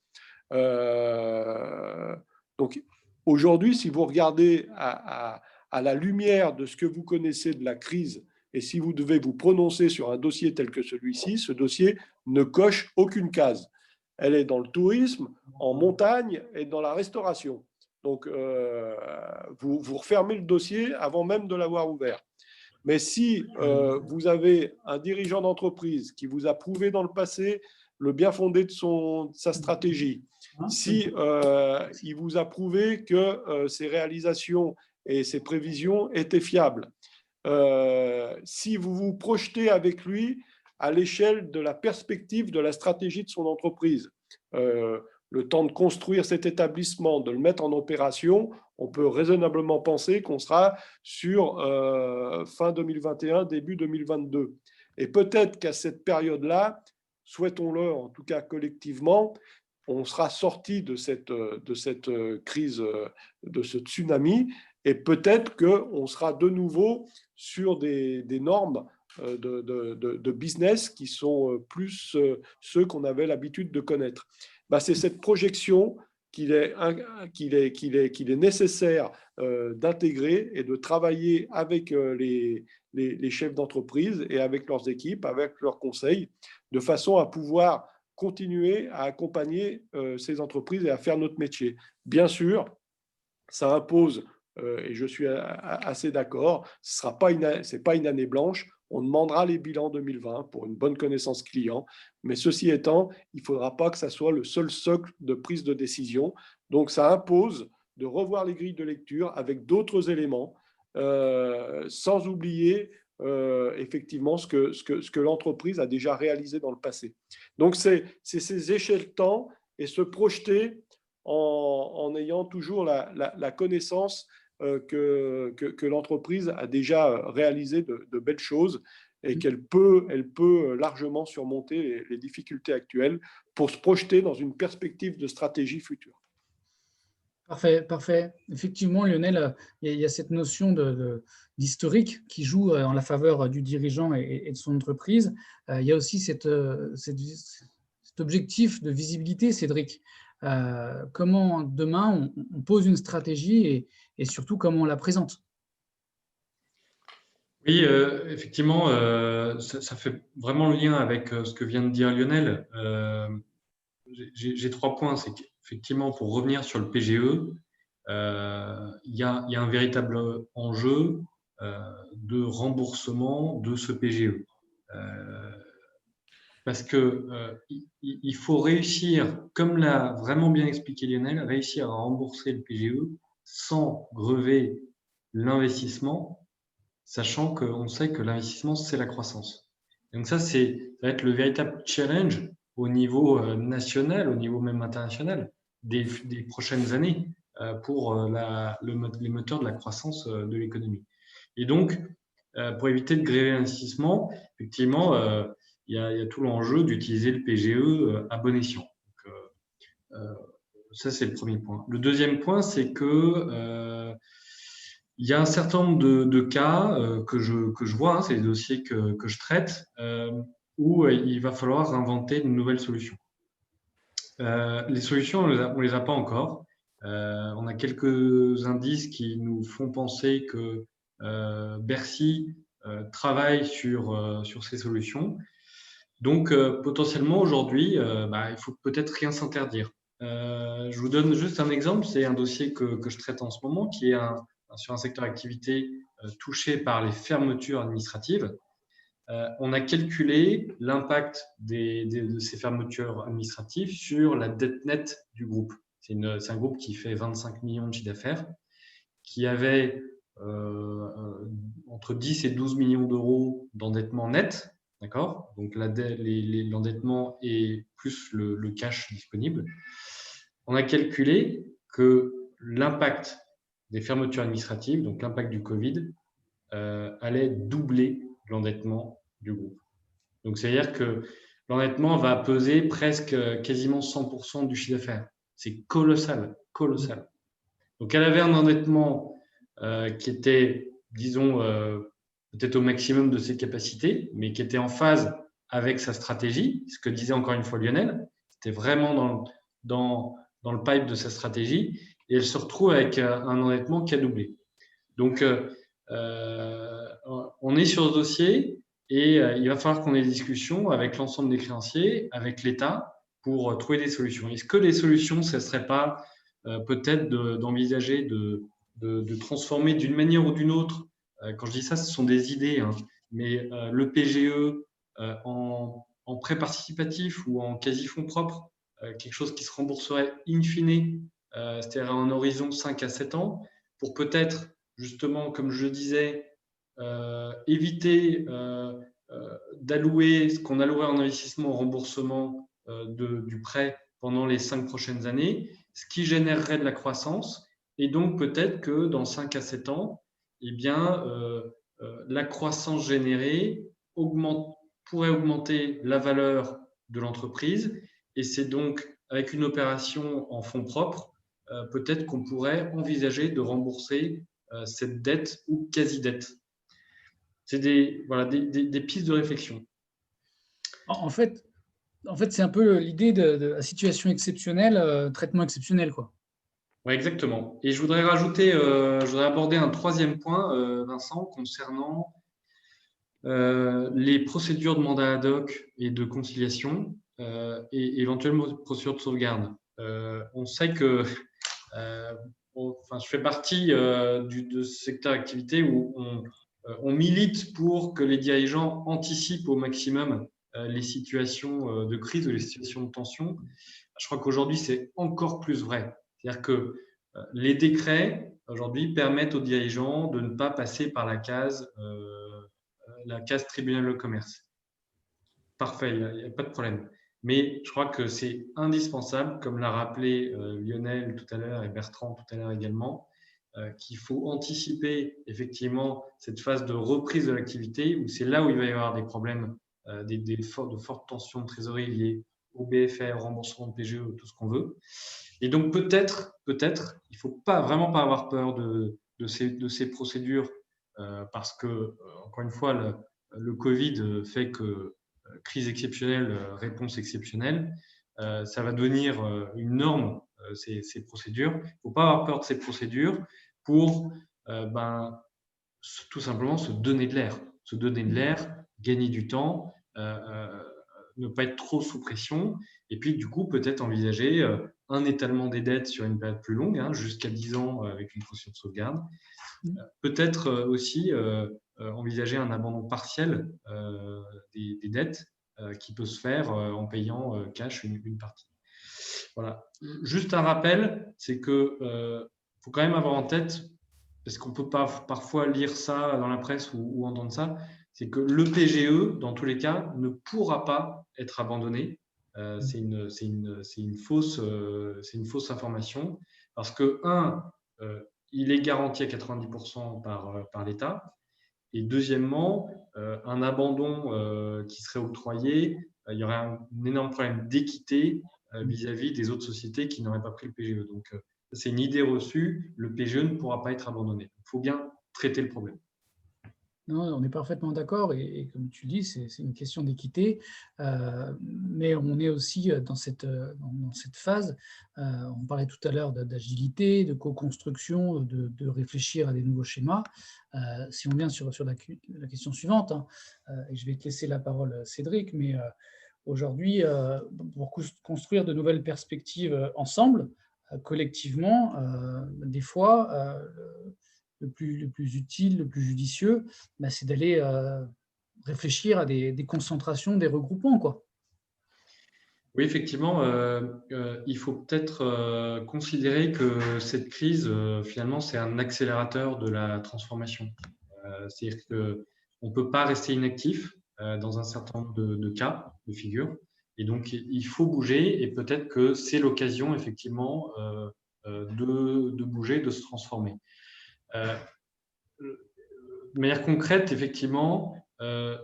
Donc, aujourd'hui, si vous regardez à la lumière de ce que vous connaissez de la crise, et si vous devez vous prononcer sur un dossier tel que celui-ci, ce dossier ne coche aucune case. Elle est dans le tourisme, en montagne et dans la restauration. Donc, vous refermez le dossier avant même de l'avoir ouvert. Mais si vous avez un dirigeant d'entreprise qui vous a prouvé dans le passé le bien fondé de sa stratégie, si il vous a prouvé que ses réalisations et ses prévisions étaient fiables, si vous vous projetez avec lui à l'échelle de la perspective de la stratégie de son entreprise, le temps de construire cet établissement, de le mettre en opération, on peut raisonnablement penser qu'on sera sur fin 2021, début 2022. Et peut-être qu'à cette période-là, souhaitons-le en tout cas collectivement, on sera sorti de cette crise, de ce tsunami, et peut-être qu'on sera de nouveau sur des normes de business qui sont plus ceux qu'on avait l'habitude de connaître. C'est cette projection qu'il est nécessaire d'intégrer et de travailler avec les chefs d'entreprise et avec leurs équipes, avec leurs conseils, de façon à pouvoir continuer à accompagner ces entreprises et à faire notre métier. Bien sûr, ça impose, et je suis assez d'accord, ce n'est pas une année blanche. On demandera les bilans 2020 pour une bonne connaissance client. Mais ceci étant, il ne faudra pas que ça soit le seul socle de prise de décision. Donc, ça impose de revoir les grilles de lecture avec d'autres éléments, sans oublier effectivement ce que l'entreprise a déjà réalisé dans le passé. Donc, c'est ces échelles temps et se projeter en ayant toujours la connaissance que l'entreprise a déjà réalisé de belles choses et qu'elle peut largement surmonter les difficultés actuelles pour se projeter dans une perspective de stratégie future. Parfait, parfait. Effectivement, Lionel, il y a cette notion d'historique qui joue en la faveur du dirigeant et de son entreprise. Il y a aussi cet objectif de visibilité, Cédric. Comment demain on pose une stratégie et surtout comment on la présente? Oui, effectivement, ça fait vraiment le lien avec ce que vient de dire Lionel. J'ai 3 points. C'est qu'effectivement, pour revenir sur le PGE, il y a un véritable enjeu de remboursement de ce PGE. Parce que il faut réussir, comme l'a vraiment bien expliqué Lionel, réussir à rembourser le PGE sans grever l'investissement, sachant qu'on sait que l'investissement, c'est la croissance. Donc ça va être le véritable challenge au niveau national, au niveau même international, des prochaines années pour les moteurs de la croissance de l'économie. Et donc, pour éviter de gréver l'investissement, effectivement, il y a tout l'enjeu d'utiliser le PGE à bon escient. Ça, c'est le premier point. Le deuxième point, c'est que il y a un certain nombre de cas que je vois, c'est des dossiers que je traite, où il va falloir inventer de nouvelles solutions. Les solutions, on les a pas encore. On a quelques indices qui nous font penser que Bercy travaille sur ces solutions. Donc, potentiellement, aujourd'hui, il faut peut-être rien s'interdire. Je vous donne juste un exemple, c'est un dossier que je traite en ce moment, qui est sur un secteur d'activité touché par les fermetures administratives. On a calculé l'impact de ces fermetures administratives sur la dette nette du groupe. C'est un groupe qui fait 25 millions de chiffre d'affaires, qui avait entre 10 et 12 millions d'euros d'endettement net, d'accord ? Donc l'endettement et plus le cash disponible. On a calculé que l'impact des fermetures administratives, donc l'impact du Covid, allait doubler l'endettement du groupe. Donc, c'est-à-dire que l'endettement va peser presque quasiment 100% du chiffre d'affaires. C'est colossal, colossal. Donc, elle avait un endettement qui était, disons, peut-être au maximum de ses capacités, mais qui était en phase avec sa stratégie, ce que disait encore une fois Lionel. C'était vraiment dans le pipe de sa stratégie, et elle se retrouve avec un endettement qui a doublé. Donc, on est sur ce dossier et il va falloir qu'on ait des discussions avec l'ensemble des créanciers, avec l'État, pour trouver des solutions. Est-ce que les solutions, ce ne serait pas peut-être d'envisager de transformer d'une manière ou d'une autre, quand je dis ça, ce sont des idées, hein, mais le PGE en prêt participatif ou en quasi-fonds propres, quelque chose qui se rembourserait in fine, c'est-à-dire à un horizon 5 à 7 ans, pour peut-être, justement, comme je le disais, éviter d'allouer ce qu'on allouerait en investissement au remboursement du prêt pendant les 5 prochaines années, ce qui générerait de la croissance. Et donc, peut-être que dans 5 à 7 ans, eh bien, la croissance générée pourrait augmenter la valeur de l'entreprise. Et c'est donc, avec une opération en fonds propres, peut-être qu'on pourrait envisager de rembourser cette dette ou quasi-dette. C'est des pistes de réflexion. En fait, c'est un peu l'idée de la situation exceptionnelle, traitement exceptionnel, quoi. Oui, exactement. Et je voudrais aborder un troisième point, Vincent, concernant les procédures de mandat ad hoc et de conciliation et éventuellement procédures de sauvegarde. On sait que je fais partie de ce secteur d'activité où on milite pour que les dirigeants anticipent au maximum les situations de crise ou les situations de tension. Je crois qu'aujourd'hui, c'est encore plus vrai. C'est-à-dire que les décrets, aujourd'hui, permettent aux dirigeants de ne pas passer par la case tribunal de commerce. Parfait, il n'y a pas de problème. Mais je crois que c'est indispensable, comme l'a rappelé Lionel tout à l'heure et Bertrand tout à l'heure également, qu'il faut anticiper effectivement cette phase de reprise de l'activité où c'est là où il va y avoir des problèmes, de fortes tensions de trésorerie liées au BFR, au remboursement de PGE, tout ce qu'on veut. Et donc peut-être, il ne faut vraiment pas avoir peur de ces procédures parce que, encore une fois, le Covid fait que crise exceptionnelle, réponse exceptionnelle, ça va devenir une norme, ces procédures. Il ne faut pas avoir peur de ces procédures pour tout simplement se donner de l'air, gagner du temps, ne pas être trop sous pression. Et puis, du coup, peut-être envisager un étalement des dettes sur une période plus longue, hein, jusqu'à 10 ans avec une procédure de sauvegarde. Peut-être aussi envisager un abandon partiel des dettes qui peut se faire en payant cash une partie. Voilà. Juste un rappel, c'est que faut quand même avoir en tête, parce qu'on peut pas parfois lire ça dans la presse ou entendre ça, c'est que le PGE, dans tous les cas, ne pourra pas être abandonné. C'est une fausse information, parce que, il est garanti à 90% par l'État, et deuxièmement, un abandon qui serait octroyé, il y aurait un énorme problème d'équité vis-à-vis des autres sociétés qui n'auraient pas pris le PGE. Donc, c'est une idée reçue, le PGE ne pourra pas être abandonné. Il faut bien traiter le problème. Non, on est parfaitement d'accord et comme tu dis, c'est une question d'équité, mais on est aussi dans cette phase, on parlait tout à l'heure d'agilité, de co-construction, de réfléchir à des nouveaux schémas. Si on vient sur la question suivante, hein, et je vais te laisser la parole, Cédric, mais aujourd'hui, pour construire de nouvelles perspectives ensemble, collectivement, des fois, le plus utile, le plus judicieux, c'est d'aller réfléchir à des concentrations, des regroupements, quoi. Oui, effectivement, il faut peut-être considérer que cette crise, finalement, c'est un accélérateur de la transformation. C'est-à-dire qu'on ne peut pas rester inactif dans un certain nombre de cas, de figures. Et donc, il faut bouger et peut-être que c'est l'occasion, effectivement, de bouger, de se transformer. De manière concrète, effectivement,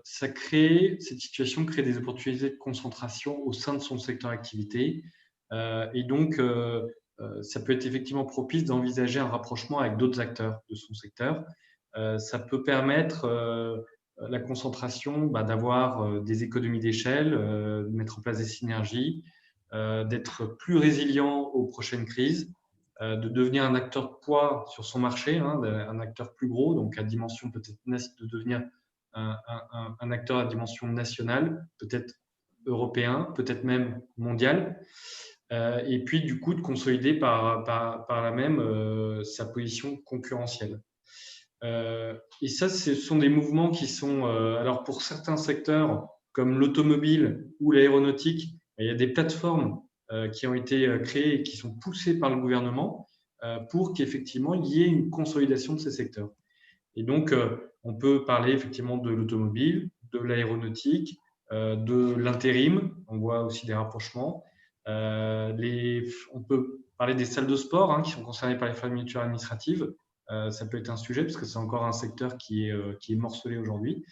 cette situation crée des opportunités de concentration au sein de son secteur d'activité. Et donc, ça peut être effectivement propice d'envisager un rapprochement avec d'autres acteurs de son secteur. Ça peut permettre la concentration, d'avoir des économies d'échelle, de mettre en place des synergies, d'être plus résilient aux prochaines crises, de devenir un acteur de poids sur son marché, hein, un acteur plus gros, donc à dimension peut-être de devenir un acteur à dimension nationale, peut-être européen, peut-être même mondial, et puis du coup de consolider par la même sa position concurrentielle. Et ça, ce sont des mouvements qui sont, alors pour certains secteurs comme l'automobile ou l'aéronautique, il y a des plateformes qui ont été créées et qui sont poussées par le gouvernement pour qu'effectivement il y ait une consolidation de ces secteurs. Et donc, on peut parler effectivement de l'automobile, de l'aéronautique, de l'intérim, on voit aussi des rapprochements. On peut parler des salles de sport hein, qui sont concernées par les fermetures administratives. Ça peut être un sujet parce que c'est encore un secteur qui est morcelé aujourd'hui.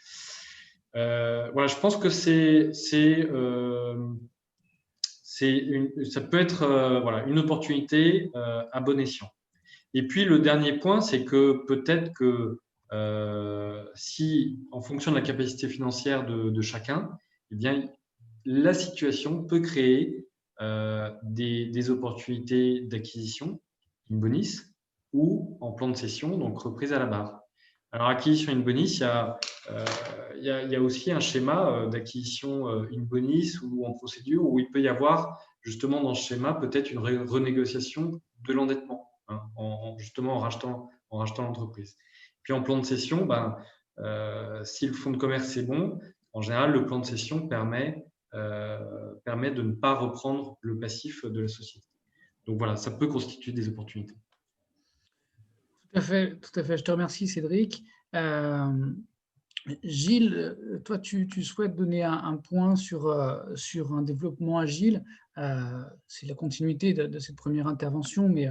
Voilà, je pense que ça peut être voilà, une opportunité à bon escient. Et puis, le dernier point, c'est que peut-être que si, en fonction de la capacité financière de chacun, eh bien, la situation peut créer des opportunités d'acquisition, in bonis, ou en plan de cession, donc reprise à la barre. Alors, acquisition in bonis, il y a aussi un schéma d'acquisition in bonis ou en procédure où il peut y avoir justement dans ce schéma peut-être une renégociation de l'endettement, hein, justement en rachetant l'entreprise. Puis en plan de cession, si le fonds de commerce est bon, en général, le plan de cession permet de ne pas reprendre le passif de la société. Donc voilà, ça peut constituer des opportunités. Tout à fait. Je te remercie, Cédric. Gilles, toi, tu souhaites donner un point sur un développement agile. C'est la continuité de cette première intervention, mais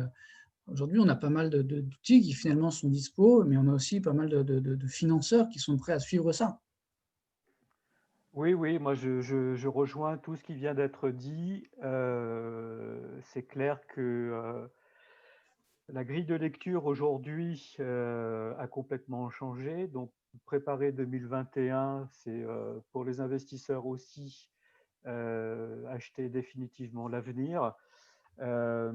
aujourd'hui, on a pas mal d'outils qui finalement sont dispo, mais on a aussi pas mal de financeurs qui sont prêts à suivre ça. Oui, moi je rejoins tout ce qui vient d'être dit. C'est clair que la grille de lecture aujourd'hui a complètement changé. Donc, préparer 2021, c'est pour les investisseurs aussi acheter définitivement l'avenir. Je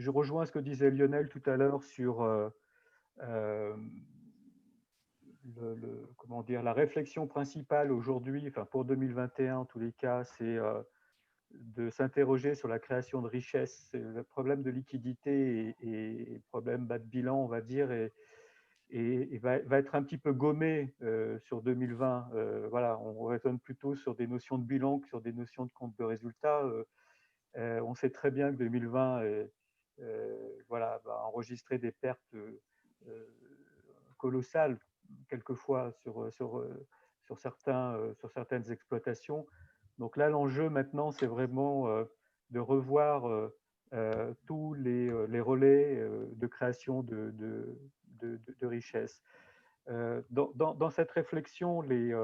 rejoins ce que disait Lionel tout à l'heure sur comment dire, la réflexion principale aujourd'hui, enfin pour 2021 en tous les cas, c'est de s'interroger sur la création de richesse. Le problème de liquidité et le problème bas de bilan, on va dire, et va être un petit peu gommé sur 2020. Voilà, on raisonne plutôt sur des notions de bilan que sur des notions de compte de résultat. On sait très bien que 2020 voilà, va enregistrer des pertes colossales, quelquefois, sur certaines exploitations. Donc là, l'enjeu maintenant, c'est vraiment de revoir tous les relais de création de richesse. Dans cette réflexion, les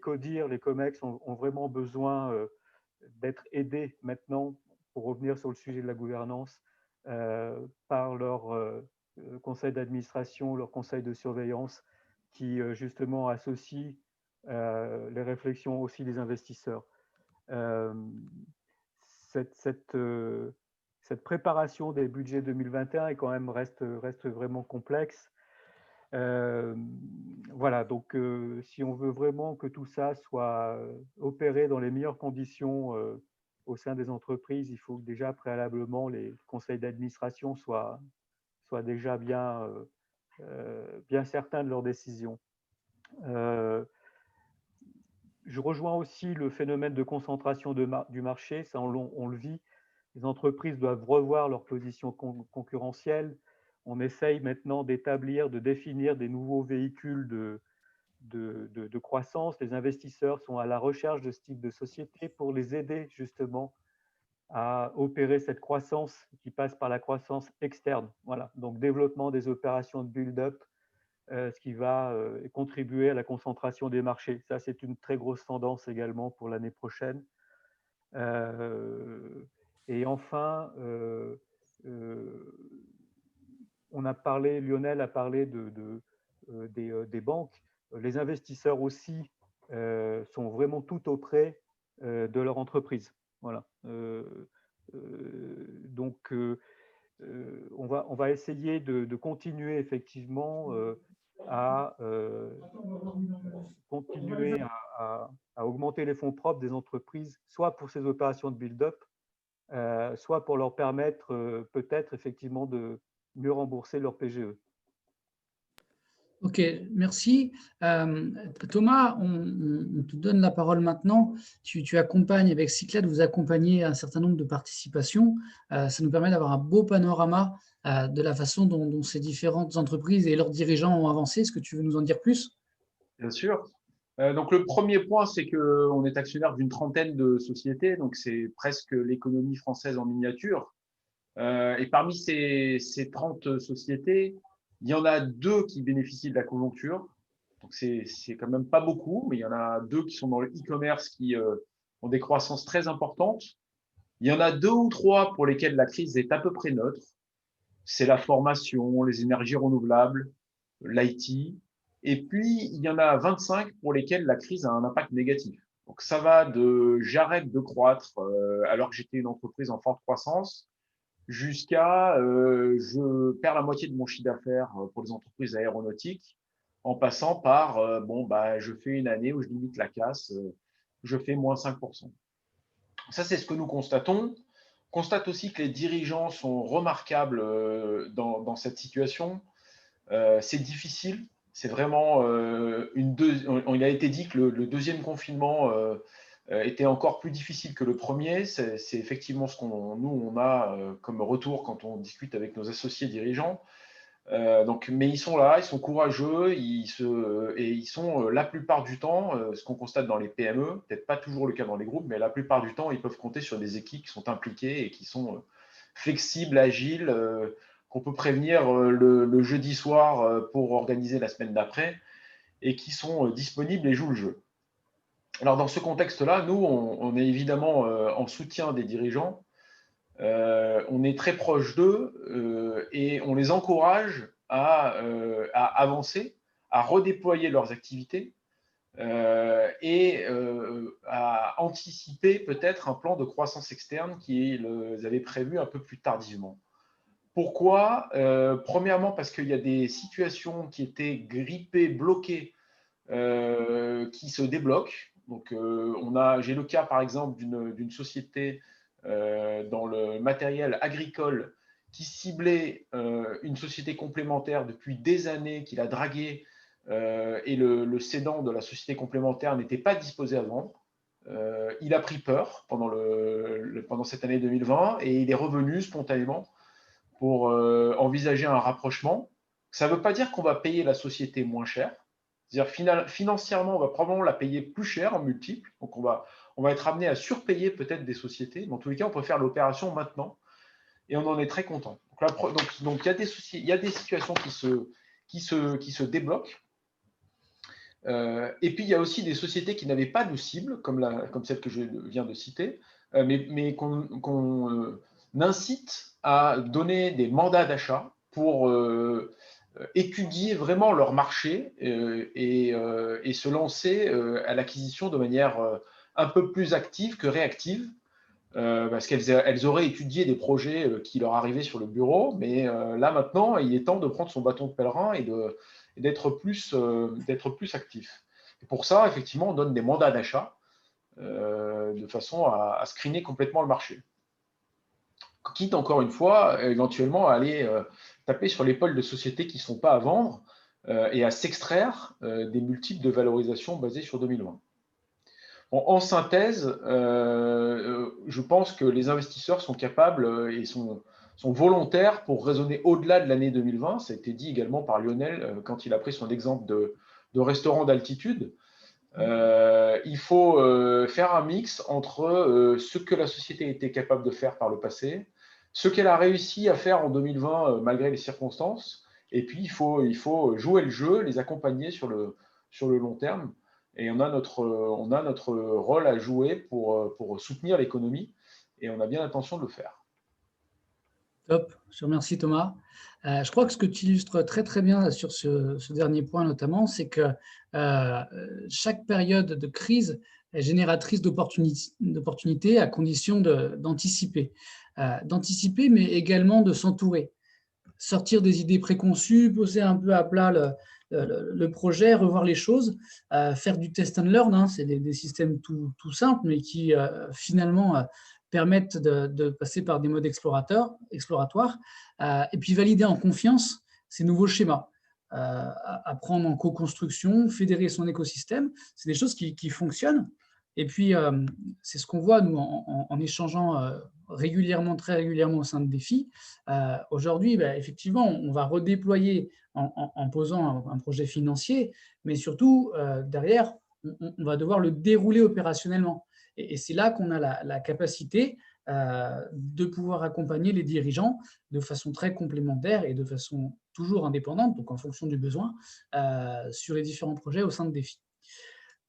CODIR, les COMEX ont vraiment besoin d'être aidés maintenant, pour revenir sur le sujet de la gouvernance, par leur conseil d'administration, leur conseil de surveillance, qui justement associe les réflexions aussi des investisseurs. Cette préparation des budgets 2021 est quand même reste vraiment complexe. Voilà, donc si on veut vraiment que tout ça soit opéré dans les meilleures conditions au sein des entreprises, il faut que déjà préalablement les conseils d'administration soient déjà bien certains de leurs décisions. Je rejoins aussi le phénomène de concentration du marché, ça on le vit. Les entreprises doivent revoir leur position concurrentielle. On essaye maintenant de définir des nouveaux véhicules de croissance. Les investisseurs sont à la recherche de ce type de société pour les aider justement à opérer cette croissance qui passe par la croissance externe. Voilà, donc développement des opérations de build-up, ce qui va contribuer à la concentration des marchés. Ça, c'est une très grosse tendance également pour l'année prochaine. Et enfin, Lionel a parlé des banques. Les investisseurs aussi sont vraiment tout auprès de leur entreprise. Voilà. Donc, on va essayer de continuer effectivement à continuer à augmenter les fonds propres des entreprises, soit pour ces opérations de build-up, soit pour leur permettre peut-être effectivement de mieux rembourser leur PGE. Ok, merci. Thomas, on te donne la parole maintenant. Tu accompagnes avec Cyclades, vous accompagnez un certain nombre de participations. Ça nous permet d'avoir un beau panorama de la façon dont ces différentes entreprises et leurs dirigeants ont avancé. Est-ce que tu veux nous en dire plus? Bien sûr. Donc le premier point, c'est qu'on est actionnaire d'une trentaine de sociétés, donc c'est presque l'économie française en miniature. Et parmi ces 30 sociétés, il y en a 2 qui bénéficient de la conjoncture. Donc c'est quand même pas beaucoup, mais il y en a 2 qui sont dans le e-commerce qui ont des croissances très importantes. Il y en a 2 ou 3 pour lesquelles la crise est à peu près neutre. C'est la formation, les énergies renouvelables, l'IT. Et puis, il y en a 25 pour lesquels la crise a un impact négatif. Donc, ça va de j'arrête de croître alors que j'étais une entreprise en forte croissance jusqu'à je perds la moitié de mon chiffre d'affaires pour les entreprises aéronautiques en passant par je fais une année où je limite la casse, je fais moins 5%. Ça, c'est ce que nous constatons. On constate aussi que les dirigeants sont remarquables dans cette situation. C'est difficile. C'est vraiment il a été dit que le deuxième confinement était encore plus difficile que le premier. C'est effectivement ce qu'on a comme retour quand on discute avec nos associés dirigeants. Mais ils sont là, ils sont courageux, et ils sont la plupart du temps, ce qu'on constate dans les PME, peut-être pas toujours le cas dans les groupes, mais la plupart du temps, ils peuvent compter sur des équipes qui sont impliquées et qui sont flexibles, agiles, qu'on peut prévenir le jeudi soir pour organiser la semaine d'après et qui sont disponibles et jouent le jeu. Alors dans ce contexte-là, nous, on est évidemment en soutien des dirigeants. On est très proche d'eux et on les encourage à avancer, à redéployer leurs activités et à anticiper peut-être un plan de croissance externe qu'ils avaient prévu un peu plus tardivement. Pourquoi? Premièrement, parce qu'il y a des situations qui étaient grippées, bloquées, qui se débloquent. Donc, j'ai le cas, par exemple, d'une société dans le matériel agricole qui ciblait une société complémentaire depuis des années, qu'il a dragué, et le cédant de la société complémentaire n'était pas disposé à vendre. Il a pris peur pendant cette année 2020 et il est revenu spontanément pour envisager un rapprochement. Ça ne veut pas dire qu'on va payer la société moins cher. C'est-à-dire financièrement, on va probablement la payer plus cher en multiple. Donc, on va être amené à surpayer peut-être des sociétés. Dans tous les cas, on peut faire l'opération maintenant et on en est très content. Donc il y a des situations qui se débloquent. Et puis, il y a aussi des sociétés qui n'avaient pas de cible, comme celle que je viens de citer, mais qu'on incite à donner des mandats d'achat pour étudier vraiment leur marché et se lancer à l'acquisition de manière un peu plus active que réactive, parce qu'elles auraient étudié des projets qui leur arrivaient sur le bureau, mais là maintenant, il est temps de prendre son bâton de pèlerin et d'être plus actif. Et pour ça, effectivement, on donne des mandats d'achat de façon à screener complètement le marché. Quitte encore une fois, éventuellement, à aller taper sur l'épaule de sociétés qui ne sont pas à vendre et à s'extraire des multiples de valorisation basés sur 2020. Bon, en synthèse, je pense que les investisseurs sont capables et sont volontaires pour raisonner au-delà de l'année 2020. Ça a été dit également par Lionel quand il a pris son exemple de restaurant d'altitude. Il faut faire un mix entre ce que la société était capable de faire par le passé, ce qu'elle a réussi à faire en 2020 malgré les circonstances, et puis il faut jouer le jeu, les accompagner sur le long terme. Et on a notre rôle à jouer pour soutenir l'économie, et on a bien l'intention de le faire. Top, je te remercie Thomas. Je crois que ce que tu illustres très très bien sur ce dernier point notamment, c'est que chaque période de crise est génératrice d'opportunités à condition d'anticiper. D'anticiper, mais également de s'entourer. Sortir des idées préconçues, poser un peu à plat le projet, revoir les choses, faire du test and learn, hein, c'est des systèmes tout simples, mais qui finalement permettent de passer par des modes exploratoires, et puis valider en confiance ces nouveaux schémas. Apprendre en co-construction, fédérer son écosystème, c'est des choses qui fonctionnent. Et puis, c'est ce qu'on voit, nous, en échangeant régulièrement, très régulièrement au sein de Défi. Aujourd'hui, effectivement, on va redéployer en posant un projet financier, mais surtout, derrière, on va devoir le dérouler opérationnellement. Et c'est là qu'on a la capacité de pouvoir accompagner les dirigeants de façon très complémentaire et de façon toujours indépendante, donc en fonction du besoin, sur les différents projets au sein de Défi.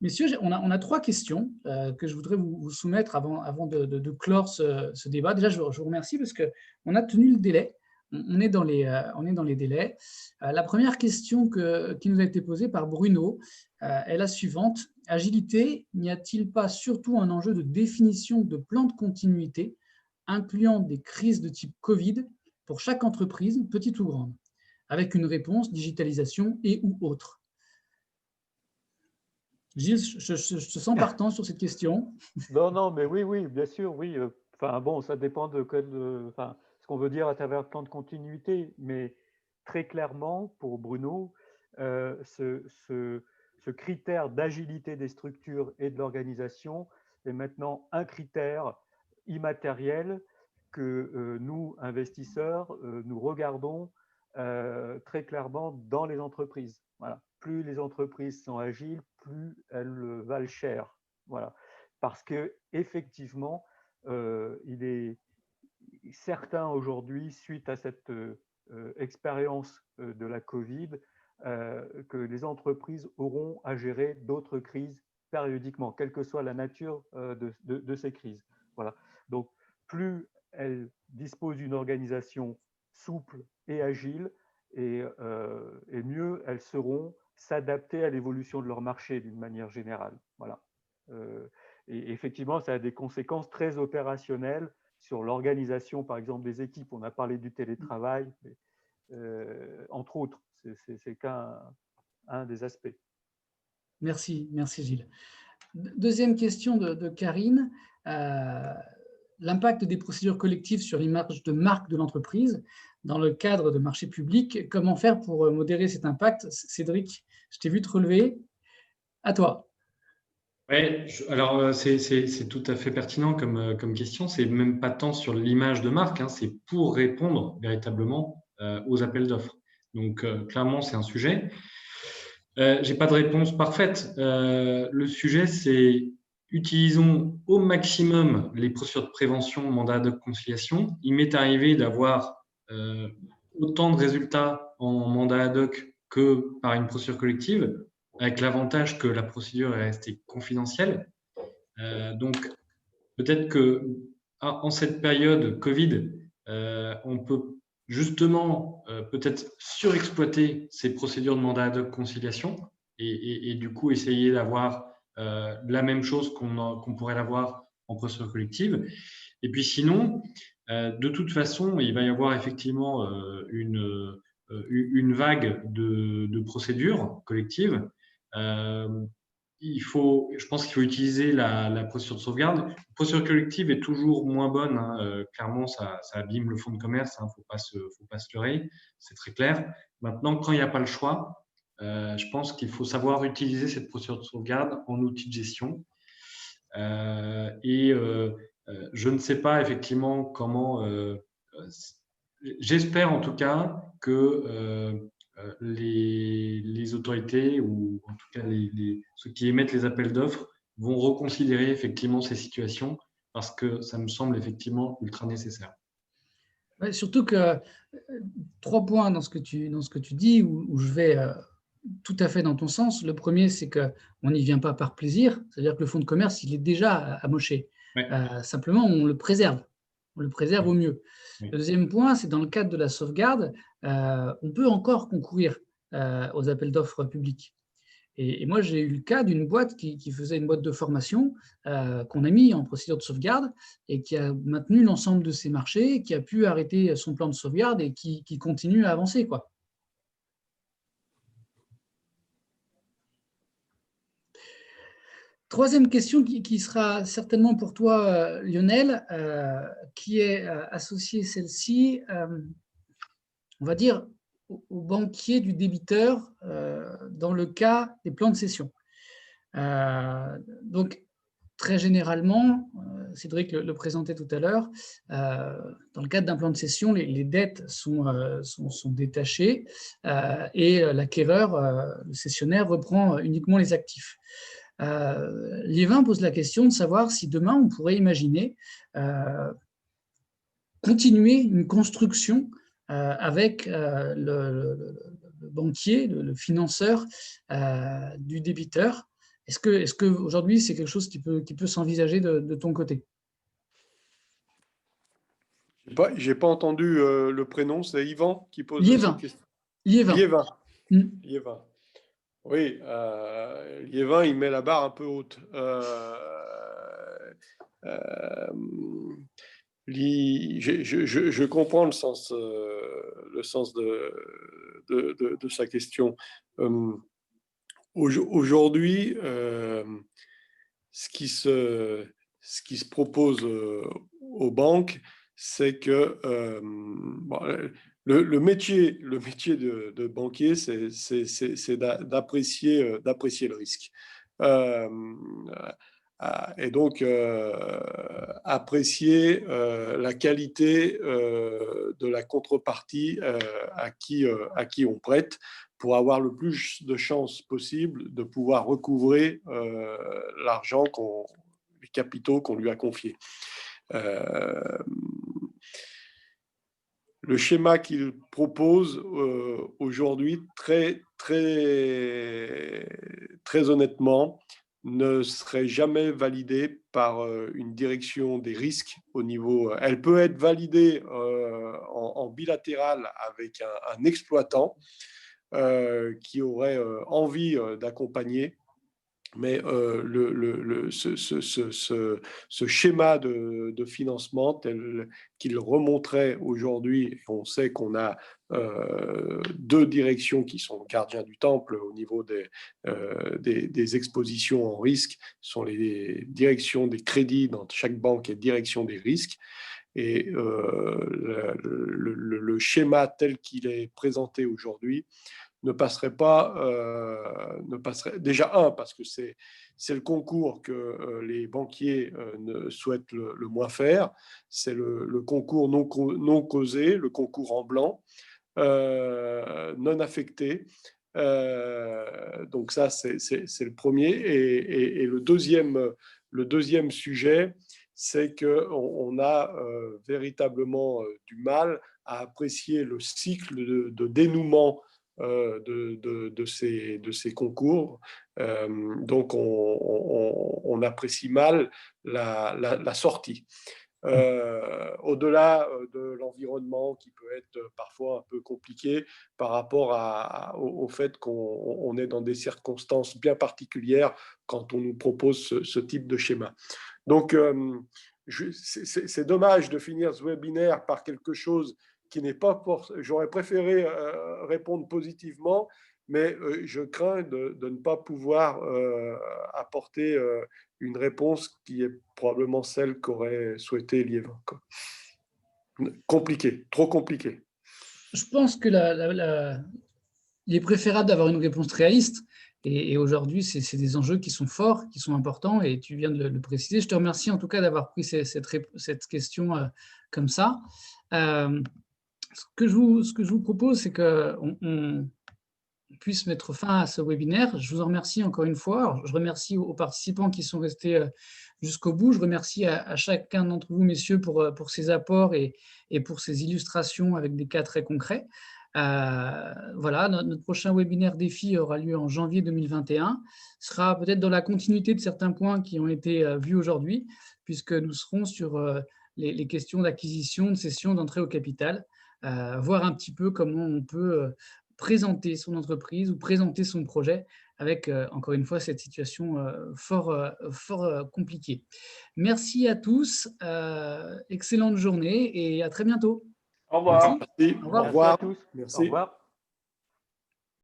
Messieurs, on a 3 questions que je voudrais vous soumettre avant de clore ce débat. Déjà, je vous remercie parce qu'on a tenu le délai. On est dans les délais. La première question qui nous a été posée par Bruno est la suivante. Agilité, n'y a-t-il pas surtout un enjeu de définition de plan de continuité incluant des crises de type Covid pour chaque entreprise, petite ou grande, avec une réponse digitalisation et ou autre? Gilles, je te sens partant sur cette question. Non, mais oui, bien sûr, oui. Enfin, bon, ça dépend de ce qu'on veut dire à travers le plan de continuité, mais très clairement, pour Bruno, ce critère d'agilité des structures et de l'organisation est maintenant un critère immatériel que nous, investisseurs, nous regardons très clairement dans les entreprises. Voilà. Plus les entreprises sont agiles, plus elles valent cher. Voilà. Parce que effectivement, il est certain aujourd'hui, suite à cette expérience de la Covid, que les entreprises auront à gérer d'autres crises périodiquement, quelle que soit la nature de ces crises. Voilà. Donc, plus elles disposent d'une organisation souple et agile, et mieux elles seront s'adapter à l'évolution de leur marché d'une manière générale. Voilà. Et effectivement, ça a des conséquences très opérationnelles sur l'organisation, par exemple, des équipes. On a parlé du télétravail, entre autres. C'est qu'un des aspects. Merci Gilles. Deuxième question de Karine. L'impact des procédures collectives sur l'image de marque de l'entreprise dans le cadre de marchés publics. Comment faire pour modérer cet impact? Cédric, je t'ai vu te relever. À toi. Oui, alors c'est tout à fait pertinent comme question. C'est même pas tant sur l'image de marque, hein, c'est pour répondre véritablement aux appels d'offres. Donc clairement, c'est un sujet. J'ai pas de réponse parfaite. Le sujet, c'est utilisons au maximum les procédures de prévention, mandat de conciliation. Il m'est arrivé d'avoir autant de résultats en mandat ad hoc que par une procédure collective, avec l'avantage que la procédure est restée confidentielle. Donc, peut-être que en cette période Covid, on peut justement peut-être surexploiter ces procédures de mandat ad hoc conciliation et du coup essayer d'avoir la même chose qu'on pourrait l'avoir en procédure collective. Et puis sinon, de toute façon, il va y avoir effectivement une vague de procédures collectives. Je pense qu'il faut utiliser la procédure de sauvegarde. La procédure collective est toujours moins bonne. Hein. Clairement, ça abîme le fonds de commerce. Faut pas se leurrer. C'est très clair. Maintenant, quand il n'y a pas le choix, je pense qu'il faut savoir utiliser cette procédure de sauvegarde en outil de gestion. Je ne sais pas effectivement comment. J'espère en tout cas que les autorités ou en tout cas ceux qui émettent les appels d'offres vont reconsidérer effectivement ces situations parce que ça me semble effectivement ultra nécessaire. Ouais, surtout que 3 points dans ce que tu dis où je vais tout à fait dans ton sens. Le premier, c'est qu'on n'y vient pas par plaisir, c'est-à-dire que le fonds de commerce, il est déjà amoché. Ouais. Simplement, on le préserve au mieux. Oui. Le deuxième point, c'est dans le cadre de la sauvegarde, on peut encore concourir aux appels d'offres publics. Et moi, j'ai eu le cas d'une boîte qui faisait une boîte de formation qu'on a mis en procédure de sauvegarde et qui a maintenu l'ensemble de ses marchés, qui a pu arrêter son plan de sauvegarde et qui continue à avancer, quoi. Troisième question qui sera certainement pour toi, Lionel, qui est associée celle-ci, on va dire, au banquier du débiteur dans le cas des plans de cession. Donc, très généralement, Cédric le présentait tout à l'heure, dans le cadre d'un plan de cession, les dettes sont détachées et l'acquéreur, le cessionnaire, reprend uniquement les actifs. Liévin pose la question de savoir si demain on pourrait imaginer continuer une construction avec le banquier, le financeur du débiteur. Est-ce que aujourd'hui c'est quelque chose qui peut s'envisager de ton côté? J'ai pas entendu le prénom, c'est Yvan qui pose cette question. Liévin. Liévin. Oui, Liévin, il met la barre un peu haute. Je comprends le sens de sa question. Aujourd'hui, ce qui se propose aux banques, c'est que le métier de banquier, c'est d'apprécier le risque. Et donc, apprécier la qualité de la contrepartie à qui on prête pour avoir le plus de chances possible de pouvoir recouvrer l'argent, les capitaux qu'on lui a confiés. Le schéma qu'il propose aujourd'hui, très honnêtement, ne serait jamais validé par une direction des risques au niveau. Elle peut être validée en bilatéral avec un exploitant qui aurait envie d'accompagner Mais ce schéma de financement tel qu'il remonterait aujourd'hui, on sait qu'on a deux directions qui sont gardiens du temple au niveau des expositions en risque, sont les directions des crédits dans chaque banque et direction des risques. Et le schéma tel qu'il est présenté aujourd'hui ne passerait pas, déjà parce que c'est le concours que les banquiers ne souhaitent le moins faire, c'est le concours non causé, le concours en blanc, non affecté. Donc ça, c'est le premier. Et le deuxième sujet, c'est qu'on a véritablement du mal à apprécier le cycle de dénouement de ces concours. Donc, on apprécie mal la sortie. Au-delà de l'environnement qui peut être parfois un peu compliqué par rapport au fait qu'on est dans des circonstances bien particulières quand on nous propose ce type de schéma. Donc, c'est dommage de finir ce webinaire par quelque chose qui n'est pas j'aurais préféré répondre positivement, mais je crains de ne pas pouvoir apporter une réponse qui est probablement celle qu'aurait souhaité Liévin. Compliqué, trop compliqué. Je pense que il est préférable d'avoir une réponse réaliste. Et aujourd'hui, c'est des enjeux qui sont forts, qui sont importants, et tu viens de le préciser. Je te remercie en tout cas d'avoir pris cette question comme ça. Ce que je vous propose, c'est qu'on puisse mettre fin à ce webinaire. Je vous en remercie encore une fois. Alors, je remercie aux participants qui sont restés jusqu'au bout. Je remercie à chacun d'entre vous, messieurs, pour ces apports et pour ces illustrations avec des cas très concrets. Voilà, notre prochain webinaire défi aura lieu en janvier 2021. Ce sera peut-être dans la continuité de certains points qui ont été vus aujourd'hui, puisque nous serons sur les questions d'acquisition, de cession, d'entrée au capital, voir un petit peu comment on peut présenter son entreprise ou présenter son projet avec, encore une fois, cette situation fort compliquée. Merci à tous, excellente journée et à très bientôt. Au revoir. Merci. Au revoir. Au revoir. Merci à tous. Merci. Au revoir.